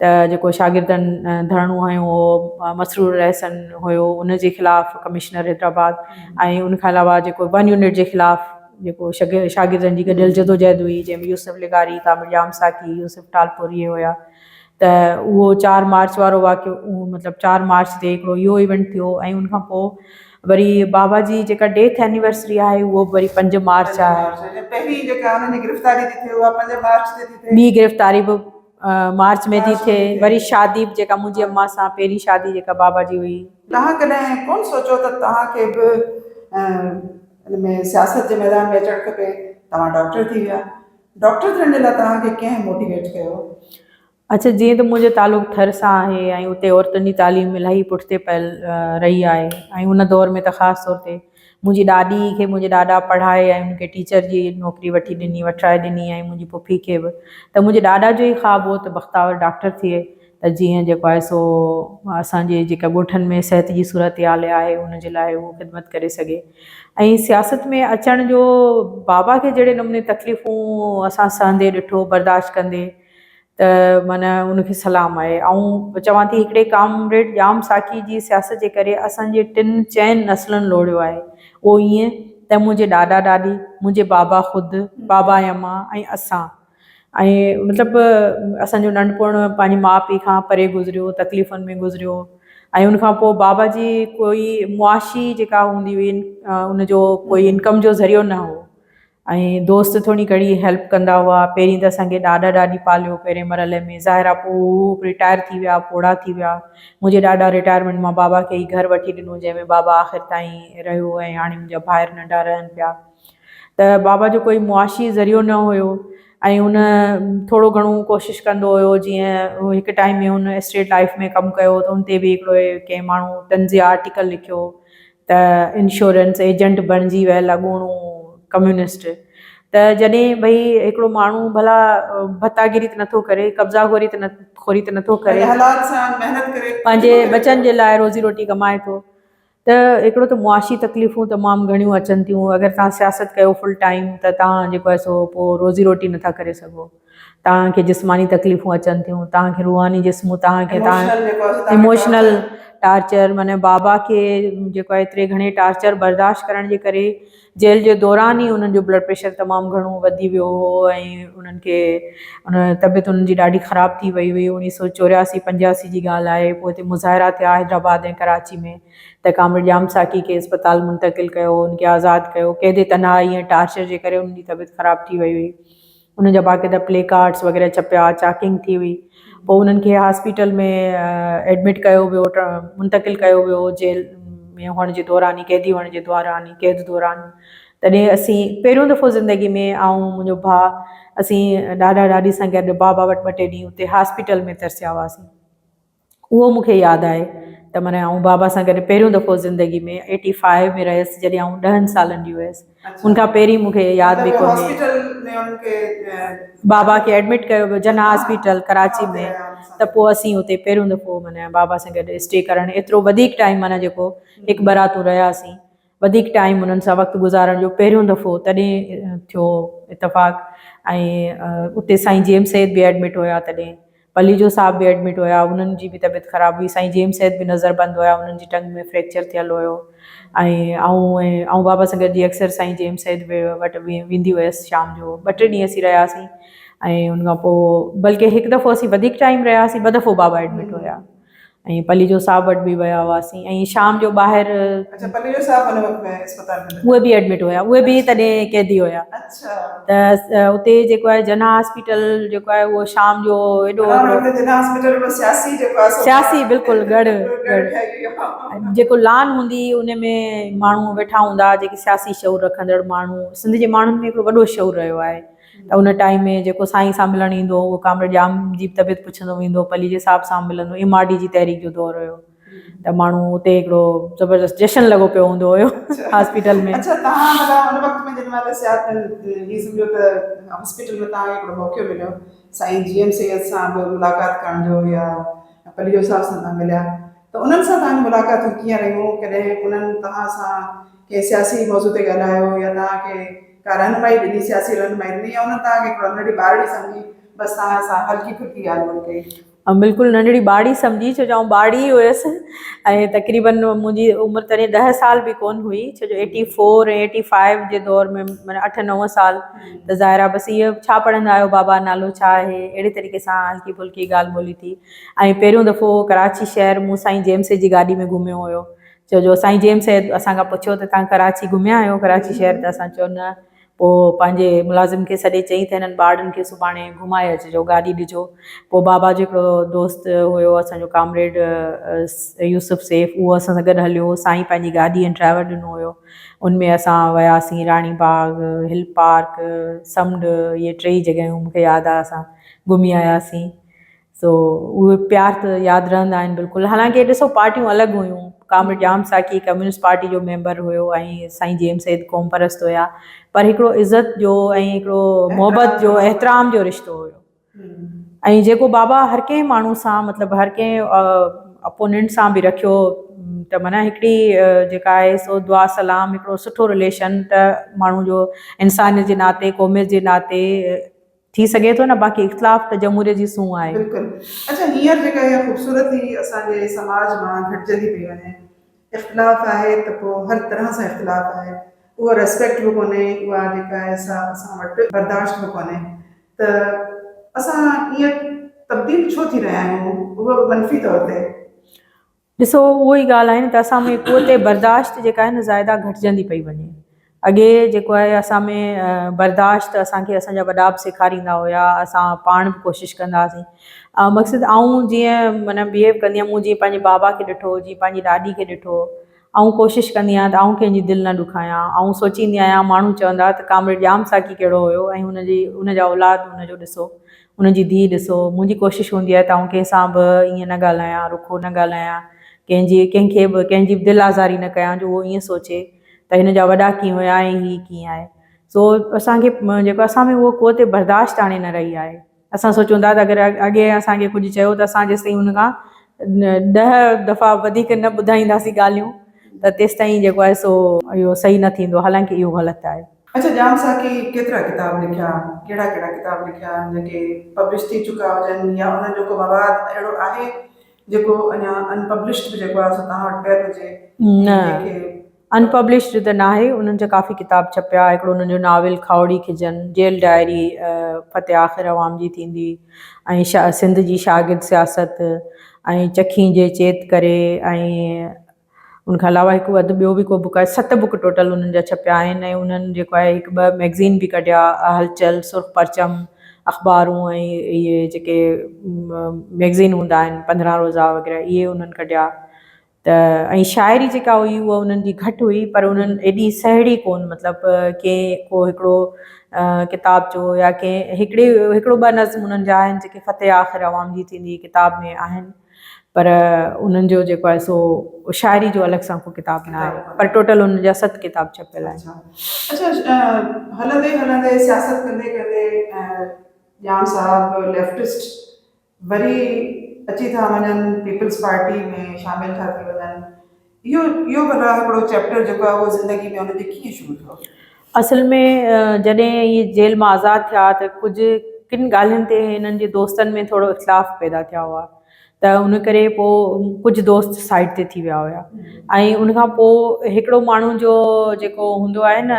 त जेको शागिर्दनि धरणो हयो हो, मसरूर रहसन हुयो, उनजे ख़िलाफ़ु कमिश्नर हैदराबाद ऐं उनखां अलावा जेको 1 यूनिट जे ख़िलाफ़ु जेको शागिर्दनि जी गॾियल जदोजहद हुई, जंहिंमें यूसुफ लिगारी, कामिल जाम साकी, यूसुफ टालपुर इहे हुया। त उहो 4 मार्च वारो वाक़ियो मतिलबु 4 मार्च ते हिकिड़ो इहो इवेंट थियो ऐं उनखां पोइ वरी बाबा जी जेका डेथ एनिवर्सरी आहे उहो वरी 5 मार्च आहे। ॿी गिरफ़्तारी बि मार्च में थी थिए। वरी शादी जेका मुंहिंजी अम्मा सां पहिरीं शादी जेका बाबा जी हुई। तव्हां कॾहिं कोन सोचियो त तव्हांखे बि इन में सियासत जे मैदान में अचणु खपे? तव्हां डॉक्टर थी विया, डॉक्टर थियण जे लाइ तव्हांखे कंहिं मोटिवेट कयो? अच्छा, जीअं त मुंहिंजो तालुक़ु थर सां आहे ऐं उते औरतुनि जी तालीम इलाही पुठिते पयल रही आहे ऐं उन दौर में त ख़ासि तौर ते मुंहिंजी ॾाॾी खे मुंहिंजे ॾाॾा पढ़ाए ऐं उनखे टीचर जी नौकिरी वठी ॾिनी, वठाए ॾिनी ऐं मुंहिंजी पुफी खे बि। त मुंहिंजे ॾाॾा जो ई ख़्वाबु हो त बख़्तावर डॉक्टर थिए त जीअं जेको आहे सो असांजे जेका ॻोठनि में सिहत जी सूरत हाल आहे उनजे लाइ उहो ख़िदमत करे सघे। ऐं सियासत में अचण जो बाबा खे जहिड़े नमूने तकलीफ़ूं असां सहंदे ॾिठो, बर्दाश्त कंदे, त माना उनखे सलाम आहे। ऐं चवां थी हिकिड़े कामरेड जाम साकी जी सियासत जे करे असांजे 3-4 नसलनि लोड़ियो आहे। उहो ईअं त मुंहिंजे ॾाॾा ॾाॾी, मुंहिंजे बाबा ख़ुदि, बाबा ऐं अम्मा ऐं असां ऐं मतिलबु असांजो नंढपण पंहिंजे माउ पीउ खां परे गुज़रियो, तकलीफ़ुनि में गुज़रियो। ऐं उनखां पोइ बाबा जी कोई मुआशी जेका हूंदी हुई उनजो कोई इनकम जो ज़रियो न हो ऐं दोस्त थोरी घणी हेल्प कंदा हुआ। पहिरीं त असांखे ॾाॾा ॾाॾी पालियो पहिरें मरहले में, ज़ाहिर आहे पोइ रिटायर थी विया, पोड़ा थी विया। मुंहिंजे ॾाॾा रिटायरमेंट मां बाबा खे ई घरु वठी ॾिनो, जंहिंमें बाबा आख़िर ताईं रहियो ऐं हाणे मुंहिंजा भाइर नंढा रहनि पिया। त बाबा जो कोई मुआशी ज़रियो न हुयो ऐं हुन थोरो घणो कोशिशि कंदो हुयो। जीअं हू हिकु टाइम में हुन स्टेट लाइफ में कमु कयो त हुन ते बि हिकिड़ो कंहिं माण्हू तंज़िया आर्टिकल लिखियो त इंश्योरेंस एजेंट बणिजी वियल अॻूणो कम्युनिस्ट। त जॾहिं भई हिकिड़ो माण्हू भला भत्तागिरी त नथो करे, कब्ज़ाखोरी त नथो करे, हालात सां महिनत करे पंहिंजे बचनि जे लाइ रोज़ी रोटी कमाए थो, त हिकिड़ो त मुआशी तकलीफ़ूं तमामु घणियूं अचनि थियूं। अगरि तव्हां सियासत कयो फुल टाइम त तव्हां जेको आहे सो पोइ रोज़ी रोटी नथा करे सघो। तव्हांखे जिस्मानी तकलीफ़ूं अचनि थियूं, तव्हांखे रूहानी जिस्मूं, तव्हां इमोशनल टार्चर। माना बाबा खे जेको आहे एतिरे घणे टार्चर बर्दाश्त करण जे करे जेल जे दौरान ई उन्हनि जो ब्लड प्रेशर तमामु घणो वधी वियो हो ऐं उन्हनि खे तबियत उन्हनि जी ॾाढी ख़राबु थी वई हुई। 1984-85 जी ॻाल्हि आहे। पोइ हिते मुज़ाहिरा थिया हैदराबाद ऐं कराची में, त कामर जाम साकी खे अस्पताल मुंतक़िल कयो, उनखे आज़ादु कयो। क़ैदे तन्हाई ऐं टार्चर जे करे उनजी तबियत ख़राबु थी वई हुई। उनजा बाक़ाइदा प्ले कार्ड्स वग़ैरह छपिया, चाकिंग थी हुई। पोइ उन्हनि खे हॉस्पिटल में एडमिट कयो वियो, मुंतक़िल कयो वियो जेल में हुअण जे दौरान ई, क़ैदी हुअण जे दौरान ई, क़ैद दौरान। तॾहिं असीं पहिरियों दफ़ो ज़िंदगी में ऐं मुंहिंजो भाउ असीं ॾाॾा ॾाॾी सां गॾु बाबा वटि 2 टे ॾींहं उते हॉस्पिटल में तरसिया हुआसीं। उहो मूंखे यादि आहे त माना आउं बाबा सां गॾु पहिरियों दफ़ो ज़िंदगी में 85 में रहियसि, जॾहिं आउं 10 सालनि जी हुयसि। उनखां पहिरीं मूंखे यादि बि कोन्हे। बाबा खे एडमिट कयो वियो जना हॉस्पिटल कराची में, त पोइ असीं उते पहिरियों दफ़ो माना बाबा सां गॾु स्टे करणु एतिरो वधीक टाइम, माना जेको हिकु बरातूं रहियासीं, वधीक टाइम उन्हनि सां वक़्तु गुज़ारण जो पहिरियों दफ़ो तॾहिं थियो इतफ़ाक़। ऐं उते साईं जेम्स सैद बि एडमिट हुया, तॾहिं पली जो साहब बि एडमिट हुया, उन्हनि जी बि तबियत ख़राबु हुई। साईं जेम्स सैद बि नज़रबंदि हुया, उन्हनि जी टंग में फ्रैक्चर थियल हुयो। ऐं बाबा सां गॾु अक्सर साईं जेम्स सैद वटि वेंदी हुयसि शाम जो। 2 टे ॾींहं असीं रहियासीं ऐं उनखां पोइ बल्कि हिकु दफ़ो असीं वधीक टाइम रहियासीं, 2 दफ़ो बाबा एडमिट हुया ऐं पली जो साहब वटि बि विया हुआसीं। ऐं शाम जो ॿाहिरि उहे बि एडमिट हुया, उहे बि तॾहिं क़ैदी हुया। त उते जेको आहे जना हॉस्पिटल जेको आहे उहो शाम जो एॾो सियासी बिल्कुलु गढ़ जेको लान हूंदी उन में माण्हू वेठा हूंदा जेके सियासी शऊर रखंदड़ माण्हू। सिंध जे माण्हुनि में हिकिड़ो वॾो शऊर रहियो आहे। त उन टाइम में जेको साईं सां मिलणु ईंदो उहो कामर जाम जी तबियत पुछंदो वेंदो, पली जे साहब सां मिलंदो। MRD जी तहरीक जो दौर हुयो, त माण्हू उते हिकिड़ो ज़बरदस्त जशन लॻो पियो हूंदो हुयो हॉस्पिटल में। हॉस्पिटल में तव्हांखे हिकिड़ो मौक़ो मिलियो साईं जीएम सैयद सां बि मुलाक़ात करण जो या पली जो साहब सां तव्हां मिलिया, त उन्हनि सां तव्हांजी मुलाक़ातूं कीअं रहियूं? कॾहिं उन्हनि तव्हां सां कंहिं सियासी मौज़ू ते ॻाल्हायो या तव्हांखे का रहनुमाई ॾिनी, सियासी रहनुमाई ॾिनी, या उन्हनि तव्हांखे हिकिड़ो नंढी ॿारड़ी सम्झी बसि तव्हां सां हल्की फुल्की ॻाल्हि ॿोल कई? बिल्कुलु नंढड़ी ॿारड़ी सम्झी, छो जो आउं ॿारड़ी ई हुयसि ऐं तक़रीबन मुंहिंजी उमिरि तॾहिं 10 साल बि कोन हुई, छो जो 84 ऐं 85 जे दौर में माना 8-9 साल। त ज़ाहिर आहे बसि इहो छा पढ़ंदा आहियो, बाबा नालो छा आहे, अहिड़े तरीक़े सां हल्की फुल्की ॻाल्हि ॿोली थी। ऐं पहिरियों दफ़ो कराची शहर मूं साईं जेम्स जी गाॾी में घुमियो हुयो। छो जो साईं जेम्स असांखां पुछियो त तव्हां कराची घुमिया आहियो कराची शहर? त असां चयो न। पोइ पंहिंजे मुलाज़िम खे सॾे चई त हिननि ॿारनि खे सुभाणे घुमाए अचिजो, गाॾी ॾिजो। पोइ बाबा जो हिकिड़ो दोस्त हुयो असांजो कामरेड यूसुफ सैफ, उहो असां सां गॾु हलियो। साईं पंहिंजी गाॾी ऐं ड्राइवर ॾिनो हुयो, उनमें असां वियासीं रानी बाग, हिल पार्क, समुंड, इहे 3 जॻहियूं मूंखे यादि आहे असां घुमी आयासीं। सो उहे प्यार त यादि रहंदा आहिनि बिल्कुलु। हालांकि ॾिसो पार्टियूं अलॻि हुयूं, कामर जाम साकी कम्युनिस्ट पार्टी जो मेंबर हुयो ऐं साईं जेम्स सैद क़ौम परस्त हुया, पर हिकिड़ो इज़त जो ऐं हिकिड़ो मोहबत जो एहतराम जो रिश्तो हुयो। ऐं जेको बाबा हर कंहिं माण्हू सां मतिलबु हर कंहिं अपोनेंट सां बि रखियो, त माना हिकिड़ी जेका आहे सो दुआ सलाम, हिकिड़ो सुठो रिलेशन, त माण्हू जो इंसानियत जे नाते, क़ौमियत जे नाते थी सघे थो न। बाक़ी इख़्तिलाफ़ त जमूरियत जी सूंह आहे। बिल्कुलु। अच्छा, हींअर जेका इहा ख़ूबसूरती असांजे समाज मां घटिजंदी पई वञे, इख़्तिलाफ़ आहे त पोइ हर तरह सां इख़्तिलाफ़ आहे, उहा रिस्पेक्ट बि कोन्हे, उहा जेका आहे असां वटि बर्दाश्त बि कोन्हे। त असां ईअं तब्दील छो थी रहिया आहियूं, उहा मनफ़ी तौर ते? ॾिसो उहो ई ॻाल्हि आहे न, त असां में क़ुवत बर्दाश्त जेका आहे न ज़ाइदा घटिजंदी पई वञे। अॻे जेको आहे असां में बर्दाश्त असांखे असांजा वॾा बि सेखारींदा हुया, असां पाण बि कोशिशि कंदा हुआसीं। मक़सदु आऊं जीअं माना बिहेव कंदी आहियां, मूं जीअं पंहिंजे बाबा खे ॾिठो, जीअं पंहिंजी ॾाॾी खे ॾिठो, ऐं कोशिशि कंदी आहियां त आऊं कंहिंजी दिलि न ॾुखायां। ऐं सोचींदी आहियां माण्हू चवंदा त कामिड़ जाम साकी कहिड़ो हुयो ऐं हुनजा औलाद हुनजो ॾिसो, हुनजी धीउ ॾिसो। मुंहिंजी कोशिशि हूंदी आहे त आऊं कंहिंसां बि ईअं न ॻाल्हायां, रुखो न ॻाल्हायां, कंहिंखे बि कंहिंजी बि दिलि आज़ारी न कयां जो उहो ईअं सोचे त हिन जा वॾा कीअं हुया ऐं हीअ कीअं आहे। सो असांखे जेको असां में उहो को ते बर्दाश्त हाणे न रही आहे। असां सोचूं था त अगरि अॻे असांखे कुझु चयो त असां जेसिताईं हुन खां 10 दफ़ा वधीक न ॿुधाईंदासीं ॻाल्हियूं त तेसिताईं जेको आहे सो इहो सही न थींदो, हालांकि इहो ग़लति आहे। अच्छा, जाम साकी केतिरा किताब लिखिया, कहिड़ा कहिड़ा किताब लिखिया जेके पब्लिश थी चुका हुजनि, या उन्हनि जो को मवाद अहिड़ो आहे जेको अञा अनपब्लिश्ड जेको आहे सो तव्हां वटि पियल हुजे? न, अनपब्लिश्ड त न आहे, उन्हनि जा काफ़ी किताब छपिया। हिकिड़ो उन्हनि जो नाविल खावड़ी खिजनि, जेल डायरी फ़तेह आख़िर अवाम जी थींदी, ऐं सिंध जी शागिर्द सियासत, ऐं चखी जे चेत करे, ऐं उनखां अलावा हिकु अधु ॿियो बि को बुक आहे। 7 बुक टोटल उन्हनि जा छपिया आहिनि। ऐं उन्हनि जेको आहे 1-2 मैगज़ीन बि कढिया, हलचल, सुर्ख परचम अख़बारूं, ऐं इहे जेके मैगज़ीन हूंदा आहिनि 15 रोज़ा वग़ैरह, इहे उन्हनि कढिया। त ऐं शाइरी जेका हुई उहा उन्हनि जी घटि हुई, पर उन्हनि एॾी सहिड़ी कोन, मतिलबु कंहिं को हिकिड़ो किताब जो या कंहिं हिकिड़ो 2 नज़्म उन्हनि जा आहिनि जेके फ़तेह आख़िर अवाम जी थींदी किताब में आहिनि, पर उन्हनि जो जेको आहे सो शाइरी जो अलॻि सां को किताब न आहे, पर टोटल उन्हनि जा 7 किताब छपियल आहिनि। अच्छा, हलंदे हलंदे सियासत कंदे कंदे जाम साहब लेफ्टिस्ट वरी अची था वञनि, पीपल्स पार्टी में शामिल था थी वञनि। इहो भला हिकिड़ो चैप्टर जेको आहे उहो ज़िंदगी में हुनजे कीअं शुरू थियो? असल में जॾहिं इहे जेल मां आज़ादु थिया त किन ॻाल्हियुनि ते हिननि जे दोस्तनि में थोरो इख़्तिलाफ़ पैदा थिया हुआ, त उन करे पोइ कुझु दोस्त साइड ते थी विया हुया। ऐं उनखां पोइ हिकिड़ो माण्हू जो जेको हूंदो आहे न,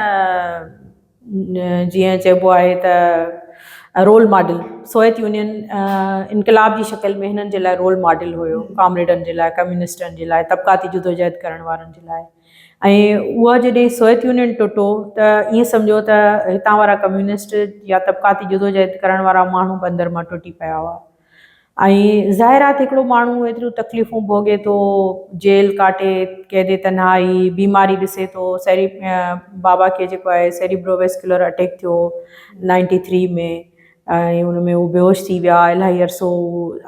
जीअं चइबो आहे त रोल मॉडल, सोवियत यूनियन इनक़लाब जी शकिल में हिननि जे लाइ रोल मॉडल हुयो, कामरेडनि जे लाइ, कम्युनिस्टनि जे लाइ, तबक़ाती जुदोजहद करण वारनि जे लाइ। ऐं उहा जॾहिं सोवियत यूनियन टुटो त ईअं सम्झो त हितां वारा कम्युनिस्ट या तबक़ाती जुदोजहद करण वारा माण्हू बंदर मां टुटी पिया हुआ। ऐं ज़ाहिर आहे हिकिड़ो माण्हू एतिरियूं तकलीफ़ूं भोगे थो, जेल काटे, क़ैदे तन्हाई, बीमारी ॾिसे थो। बाबा खे जेको आहे सेरिब्रोवेस्कुलर अटैक थियो 93 में, ऐं उन में उहो बेहोश थी विया। इलाही अरसो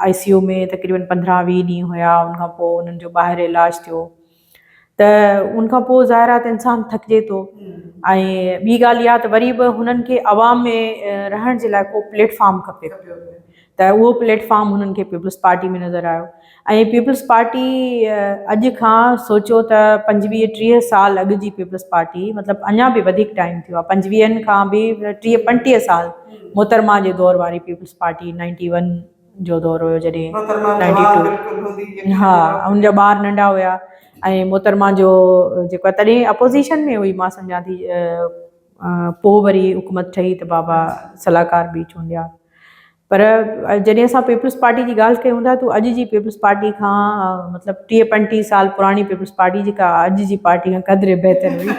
ICU में तक़रीबन 15-20 ॾींहं हुया। उनखां पोइ उन्हनि जो ॿाहिरि इलाजु थियो। त उनखां पोइ ज़ाहिर आहे त इंसानु थकिजे थो। ऐं ॿी ॻाल्हि इहा त वरी बि हुननि खे अवाम में रहण जे लाइ को प्लेटफॉर्म खपे, त उहो प्लेटफॉर्म हुननि खे पीपल्स पार्टी में नज़र आयो। ऐं पीपल्स पार्टी अॼु खां सोचो त 25-30 साल अॻु जी पीपल्स पार्टी, मतिलबु अञा बि वधीक टाइम थियो आहे, 25 खां बि 30-35 साल मोहतरमा जे दौर वारी पीपल्स पार्टी, 91 जो दौर हुयो जॾहिं 92, हा, उनजा ॿार नंढा हुया। ऐं मोहतरमा जो जेको आहे तॾहिं अपोज़िशन में हुई, मां सम्झां थी। पोइ वरी हुकूमत ठही त बाबा सलाहकार बि चूंडिया। पर जॾहिं असां पीपल्स पार्टी जी ॻाल्हि कयूं था त अॼु जी पीपल्स पार्टी खां मतिलबु 30-35 साल पुराणी पीपल्स पार्टी जेका अॼु जी पार्टी खां क़दुरु बहितर हुई।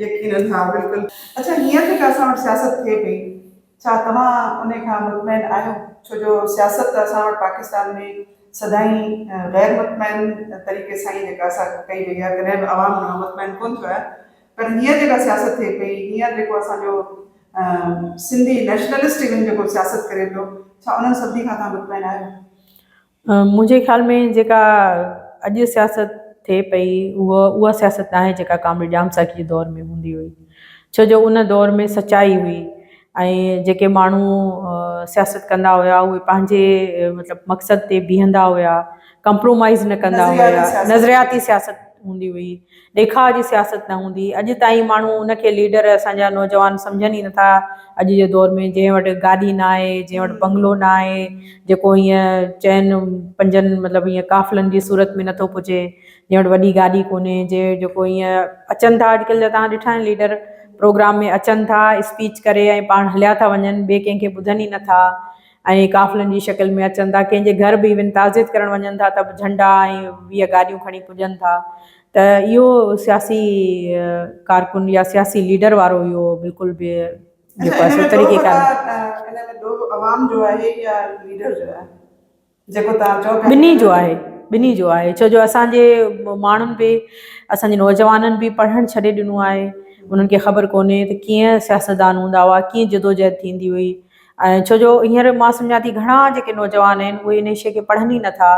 यकीनन, हा, बिल्कुलु। अच्छा, हींअर जेका असां वटि सियासत थिए पई, छा तव्हां उन खां मुतमइन आहियो? छो जो सियासत असां वटि पाकिस्तान में सदाईं गैर मुतमइन तरीक़े सां ई जेका असां कई वई आहे, कॾहिं बि आवाम न मुतमइन कोन थियो आहे। पर हींअर जेका सियासत थिए पई, हींअर जेको असांजो सिंधी नेशनलिस्ट इवन जेको सियासत करे पियो, छा उन्हनि सभिनी खां तव्हां मुतमइन आहियो? मुंहिंजे ख़्याल में जेका अॼु सियासत थिए पई उहा सियासत न आहे जेका कामिड़ जाम साकी जे दौर में हूंदी हुई। छो जो उन दौर में सचाई हुई, ऐं जेके माण्हू सियासत कंदा हुया उहे पंहिंजे मतिलबु मक़सद ते बीहंदा हुया, कंप्रोमाइज़ न कंदा हुया। नज़रियाती सियासत हूंदी हुई, ॾेखाव जी सियासत न हूंदी। अॼु ताईं माण्हू उनखे लीडर असांजा नौजवान सम्झनि ई नथा अॼु जे दौर में, जंहिं वटि गाॾी न आहे, जंहिं वटि बंगलो न आहे, जेको हीअं चइनि 5 मतिलबु हीअं काफ़िलनि जी सूरत में नथो पुॼे, जंहिं वटि वॾी गाॾी कोन्हे, जेको हीअं अचनि था अॼुकल्ह जा तव्हां ॾिठा आहिनि लीडर प्रोग्राम में अचनि था, स्पीच करे ऐं पाण हलिया था वञनि, ॿिए कंहिंखे ॿुधनि ई नथा। ऐं काफ़िलनि जी शकिल में अचनि था, कंहिंजे घर बि इवन ताज़ियत करणु वञनि था त झंडा ऐं 20 गाॾियूं खणी पुॼनि था। त इहो सियासी कारकुन या सियासी लीडर वारो इहो बिल्कुलु बि जेको आहे सो तरीक़े कान। इन में दो आवाम जो आहे या लीडर जो आहे जेको तव्हां चओ पिया? ॿिन्ही जो आहे छो जो असांजे माण्हुनि बि असांजे नौजवाननि बि पढ़णु छॾे ॾिनो आहे। उन्हनि खे ख़बर कोन्हे त कीअं सियासतदान हूंदा हुआ, कीअं जदोजहद थींदी हुई। ऐं छो जो हींअर मां सम्झां थी घणा जेके नौजवान आहिनि उहे इन शइ खे पढ़नि ई नथा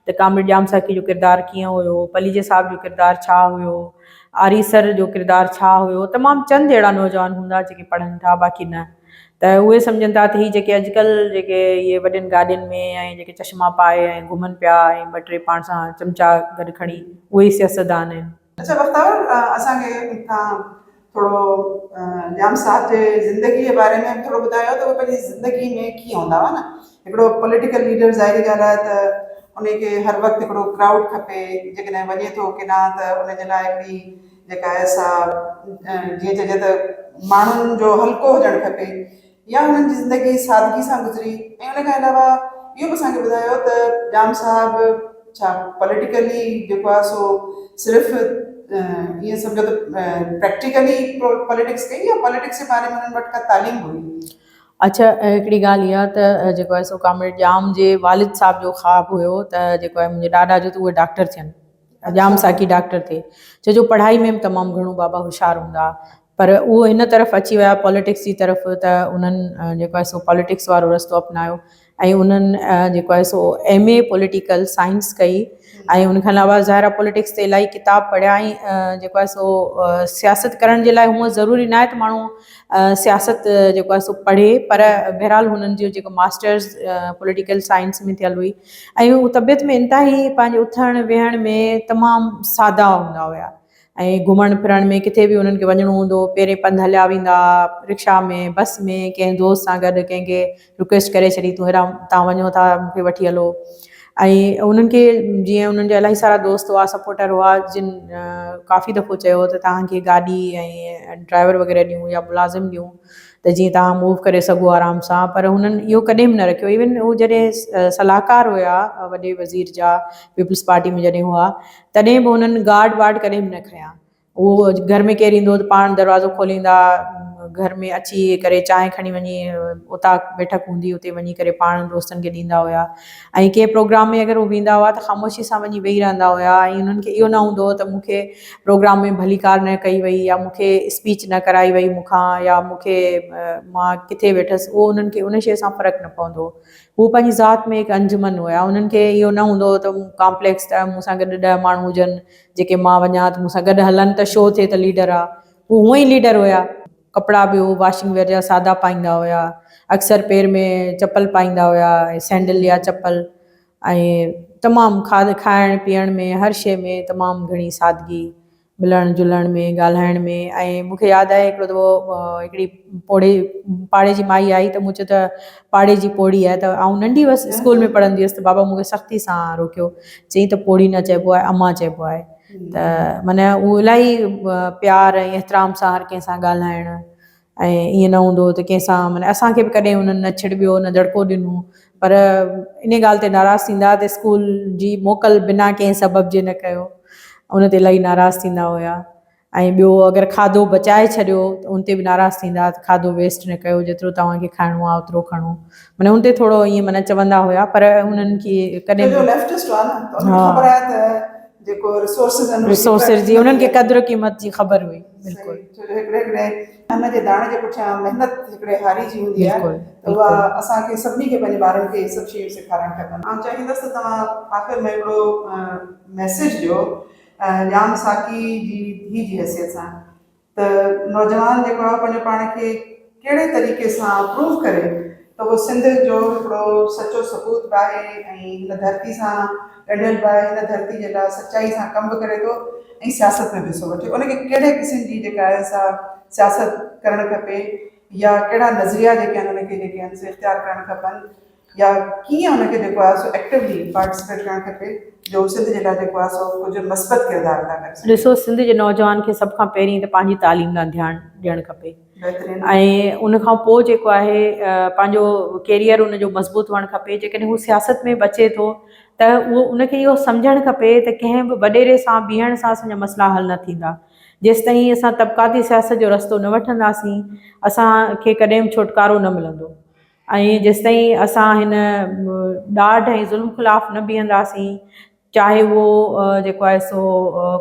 त कामिल जाम साकी जो किरदारु कीअं हुयो, पलीजे साहिब जो किरदारु छा हुयो, आरी सर जो किरदारु छा हुयो। तमामु चंद अहिड़ा नौजवान हूंदा जेके पढ़नि था, बाक़ी न। त उहे सम्झनि था त हीअ जेके अॼुकल्ह जेके इहे वॾनि गाॾियुनि में ऐं जेके चश्मा पाए ऐं घुमनि पिया ऐं 2-3 पाण सां चमचा गॾु खणी उहे ई सियासतदान आहिनि। अच्छा बख़्तावर, असांखे तव्हां थोरो जाम साहब जे ज़िंदगी जे बारे में थोरो ॿुधायो त उहे पंहिंजी ज़िंदगी में कीअं हूंदा हुआ न। हिकिड़ो पॉलिटिकल लीडर ज़ाहिरी ॻाल्हि आहे त उनखे हर वक़्तु हिकिड़ो क्राउड खपे, जेकॾहिं वञे थो केॾां त उनजे लाइ हिकिड़ी जेका आहे सा जीअं चइजे त माण्हुनि जो हल्को हुजणु खपे या हुननि जी ज़िंदगी सादगी सां गुज़री। ऐं उन खां अलावा इहो बि असांखे ॿुधायो त जाम साहब छा पॉलिटिकली जेको आहे सो सिर्फ़ु ईअं सम्झो त प्रैक्टिकली पॉलिटिक्स कई या पॉलिटिक्स जे बारे में उन्हनि वटि का तालीम हुई? अच्छा, हिकिड़ी ॻाल्हि इहा त जेको आहे सो कामिल जाम जे वालिद साहब जो ख़्वाबु हुयो त जेको आहे मुंहिंजे ॾाॾा जो त उहे डॉक्टर थियनि, जाम साकी डॉक्टर थिए। छो जो पढ़ाई में तमामु घणो बाबा होशियारु हूंदा, पर उहो हिन तरफ़ अची विया पॉलिटिक्स जी तरफ़ त उन्हनि जेको आहे सो पॉलिटिक्स वारो रस्तो अपनायो ऐं उन्हनि जेको आहे सो MA पॉलिटिकल साइंस कई। ऐं उनखां अलावा ज़ाहिर आहे पॉलिटिक्स ते इलाही किताब पढ़िया ऐं जेको आहे सो सियासत करण जे लाइ हूअं ज़रूरी न आहे त माण्हू सियासत जेको आहे सो पढ़े, पर बहरहाल हुननि जो जेको मास्टर्स पॉलिटिकल साइंस में थियल हुई ऐं उहो तबियत में इंतिहाई पंहिंजे उथण वेहण में तमामु सादा हूंदा हुया। ऐं घुमण फिरण में किथे बि उन्हनि खे वञिणो हूंदो पहिरें पंधु हलिया वेंदा, रिक्शा में, बस में, कंहिं दोस्त सां गॾु कंहिंखे रिक्वेस्ट करे छॾी तूं हेॾा तव्हां वञो था मूंखे वठी हलो। ऐं उन्हनि खे जीअं उन्हनि जा इलाही सारा दोस्त हुआ, सपोर्टर हुआ, जिन काफ़ी दफ़ो चयो त तव्हांखे गाॾी ऐं ड्राइवर वग़ैरह ॾियूं या मुलाज़िम ॾियूं त जीअं तव्हां मूव करे सघो आराम सां, पर हुननि इहो कॾहिं बि न रखियो। इवन हू जॾहिं सलाहकार हुया वॾे वज़ीर जा पीपल्स पार्टी में जॾहिं हुआ, तॾहिं बि हुननि गार्ड वार्ड कॾहिं बि न खयां। उहो घर में केरु ईंदो त पाण दरवाज़ो खोलींदा, घर में अची करे चांहि खणी वञी उतां बैठक हूंदी उते वञी करे पाण दोस्तनि खे ॾींदा हुया। ऐं कंहिं प्रोग्राम में अगरि हू वेंदा हुआ त ख़ामोशी सां वञी वेही रहंदा हुया ऐं उन्हनि खे इहो न हूंदो त मूंखे प्रोग्राम में भलीकार न कई वई या मूंखे स्पीच न कराई वई मूंखां या मूंखे मां किथे वेठसि, उहो उन्हनि खे उन शइ सां फ़र्क़ु न पवंदो। हू पंहिंजी ज़ात में हिकु अंजुमन हुया। उन्हनि खे इहो न हूंदो त कॉम्प्लेक्स त मूंसां गॾु 10 माण्हू हुजनि जेके मां वञा त मूंसां गॾु हलनि त शो थिए त लीडर आहे। हू हूअं ई लीडर हुया। कपिड़ा बि हू वॉशिंग वेयर जा सादा पाईंदा हुया, अक्सर पेर में चप्पल पाईंदा हुया ऐं सैंडल या चप्पल, ऐं तमामु खाइण पीअण में हर शइ में तमामु घणी सादगी, मिलण जुलण में, ॻाल्हाइण में। ऐं मूंखे यादि आहे हिकिड़ो दफ़ो हिकिड़ी पाड़े जी माई आई त मूं चयो त पाड़े जी पोड़ी आहे, त आउं नंढी हुअसि स्कूल में पढ़ंदी हुअसि, त बाबा मूंखे सख़्ती सां रोकियो, चई त पोड़ी न चइबो आहे, अम्मा चइबो आहे। त माना उहो इलाही प्यार ऐं एतिराम सां हर कंहिंसां ॻाल्हाइणु, ऐं ईअं न हूंदो त कंहिंसां माना असांखे बि कॾहिं हुननि न छिड़बियो न दड़को ॾिनो, पर इन ॻाल्हि ते नाराज़ थींदा त स्कूल जी मोकल बिना कंहिं सबब जे न कयो, उन ते इलाही नाराज़ थींदा हुया। ऐं ॿियो अगरि खाधो बचाए छॾियो त उन ते बि नाराज़ थींदा त खाधो वेस्ट न कयो, जेतिरो तव्हांखे खाइणो आहे ओतिरो खणो, माना उन ते थोरो ईअं माना चवंदा हुया, पर हुननि खे कॾहिं जेको रिसोर्सिस जी उन्हनि खे क़द्र क़ीमत जी ख़बर हुई। बिल्कुलु अन्न जे दाणे जे पुठियां महिनत हिकिड़े हारी जी हूंदी आहे, त उहा असांखे सभिनी खे पंहिंजे ॿारनि खे सभु शयूं सेखारणु खपनि। मां चाहींदसि त तव्हां आख़िर में हिकिड़ो मैसेज ॾियो जाम साकी जी धीउ जी हैसियत सां, त नौजवान जेको आहे पंहिंजो पाण खे कहिड़े तरीक़े सां प्रूव करे त उहो सिंध जो हिकिड़ो सचो सपूत बि आहे ऐं हिन धरती सां ॻंढियल बि आहे, हिन धरती जे लाइ सचाई सां कमु बि करे थो ऐं सियासत में बि हिसो वठे। उनखे कहिड़े क़िस्म जी जेका आहे सा सियासत करणु खपे या कहिड़ा नज़रिया जेके आहिनि उनखे जेके आहिनि से इख़्तियार करणु खपनि, या कीअं हुनखे जेको आहे सो एक्टिवली पार्टिसिपेट करणु खपे जो सिंध जे लाइ जेको आहे सो कुझु मस्बत किरदारु अदा करे सघे। ॾिसो, सिंध जे नौजवान खे सभ खां पहिरीं त पंहिंजी तालीम ॾांहुं ध्यानु ॾियणु खपे बहितरीनु। ऐं उनखां पोइ जेको आहे पंहिंजो कैरियर उनजो मज़बूत हुअणु खपे। जेकॾहिं हू सियासत में बचे थो त उहो उनखे इहो सम्झणु खपे त कंहिं बि वॾेरे सां बीहण सां असांजा मसइला हल न थींदा। जेसिताईं असां तबक़ाती सियासत जो रस्तो न वठंदासीं असांखे कॾहिं बि छुटकारो न मिलंदो। ऐं जेसिताईं असां हिन ॾाढ ऐं ज़ुल्म ख़िलाफ़ु न बीहंदासीं, चाहे उहो जेको आहे सो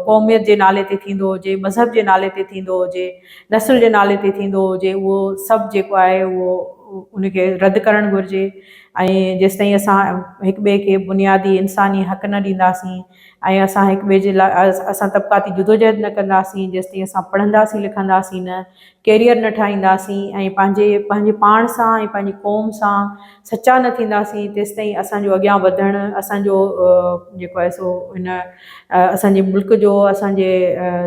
क़ौमियत जे नाले ते थींदो हुजे, मज़हब जे नाले ते थींदो हुजे, नस्ल जे नाले ते थींदो हुजे, उहो सभु जेको आहे उहो उनखे रद्द करणु घुरिजे। ऐं जेसिताईं असां हिक ॿिए खे बुनियादी इंसानी हक़ न ॾींदासीं ऐं असां हिक ॿिए जे लाइ असां तबक़ाती जुदोजहद न कंदासीं, जेसिताईं असां पढ़ंदासीं लिखंदासीं न, कैरियर न ठाहींदासीं ऐं पंहिंजे पाण सां ऐं पंहिंजी क़ौम सां सचा न थींदासीं, तेसिताईं असांजो अॻियां वधणु, असांजो जेको आहे सो हिन असांजे मुल्क जो, असांजे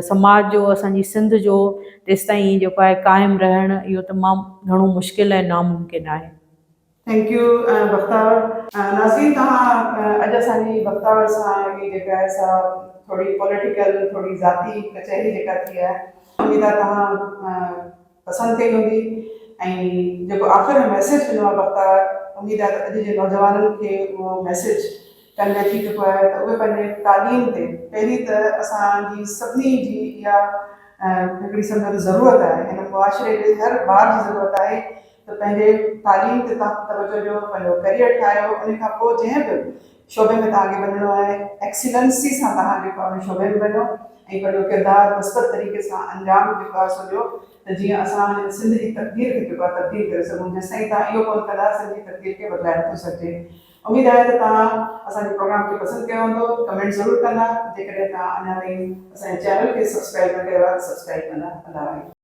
समाज जो, असांजी सिंध जो तेसिताईं जेको आहे क़ाइमु रहणु इहो तमामु घणो मुश्किल ऐं नामुमकिन आहे। Thank U Bakhtawar. नाज़रीन, तव्हां अॼु असांजी बख्तावर सां ही जेका आहे सा थोड़ी पॉलिटिकल, थोड़ी ज़ाती कचहरी जेका थी आहे, उम्मीद आहे तव्हां पसंदि कई हूंदी। ऐं जेको आख़िर में मैसेज ॾिनो आहे बख्तावर, उम्मीद आहे त अॼु जे नौजवाननि खे उहो मैसेज कन्वे थी चुको आहे त उहे पंहिंजे तालीम ते पहिरीं त असांजी सभिनी जी इहा हिकिड़ी सम्झो ज़रूरत आहे, हिन मुआशिरे जे हर ॿार जी ज़रूरत आहे त पंहिंजे तालीम ते तव्हां तवजो ॾियो, पंहिंजो करियर ठाहियो। उन खां पोइ जंहिं बि शोबे में तव्हांखे वञिणो आहे, एक्सीलेंसी सां तव्हां जेको आहे उन शोबे में वञो ऐं पंहिंजो किरदारु मुस्बत तरीक़े सां अंजाम जेको आहे सो ॾियो त जीअं असां हिन सिंध जी तक़दीर खे जेको आहे तब्दील करे सघूं। जेसिताईं तव्हां इहो कोन कंदा, सिंध जी तक़दीर खे बदिलाए नथो सघिजे। उम्मीद आहे त तव्हां असांजे प्रोग्राम खे पसंदि कयो हूंदो, कमेंट ज़रूरु कंदा। जेकॾहिं तव्हां अञा ताईं असांजे चैनल खे सब्सक्राइब न कयो आहे त सब्सक्राइब कंदा। अल्लाह।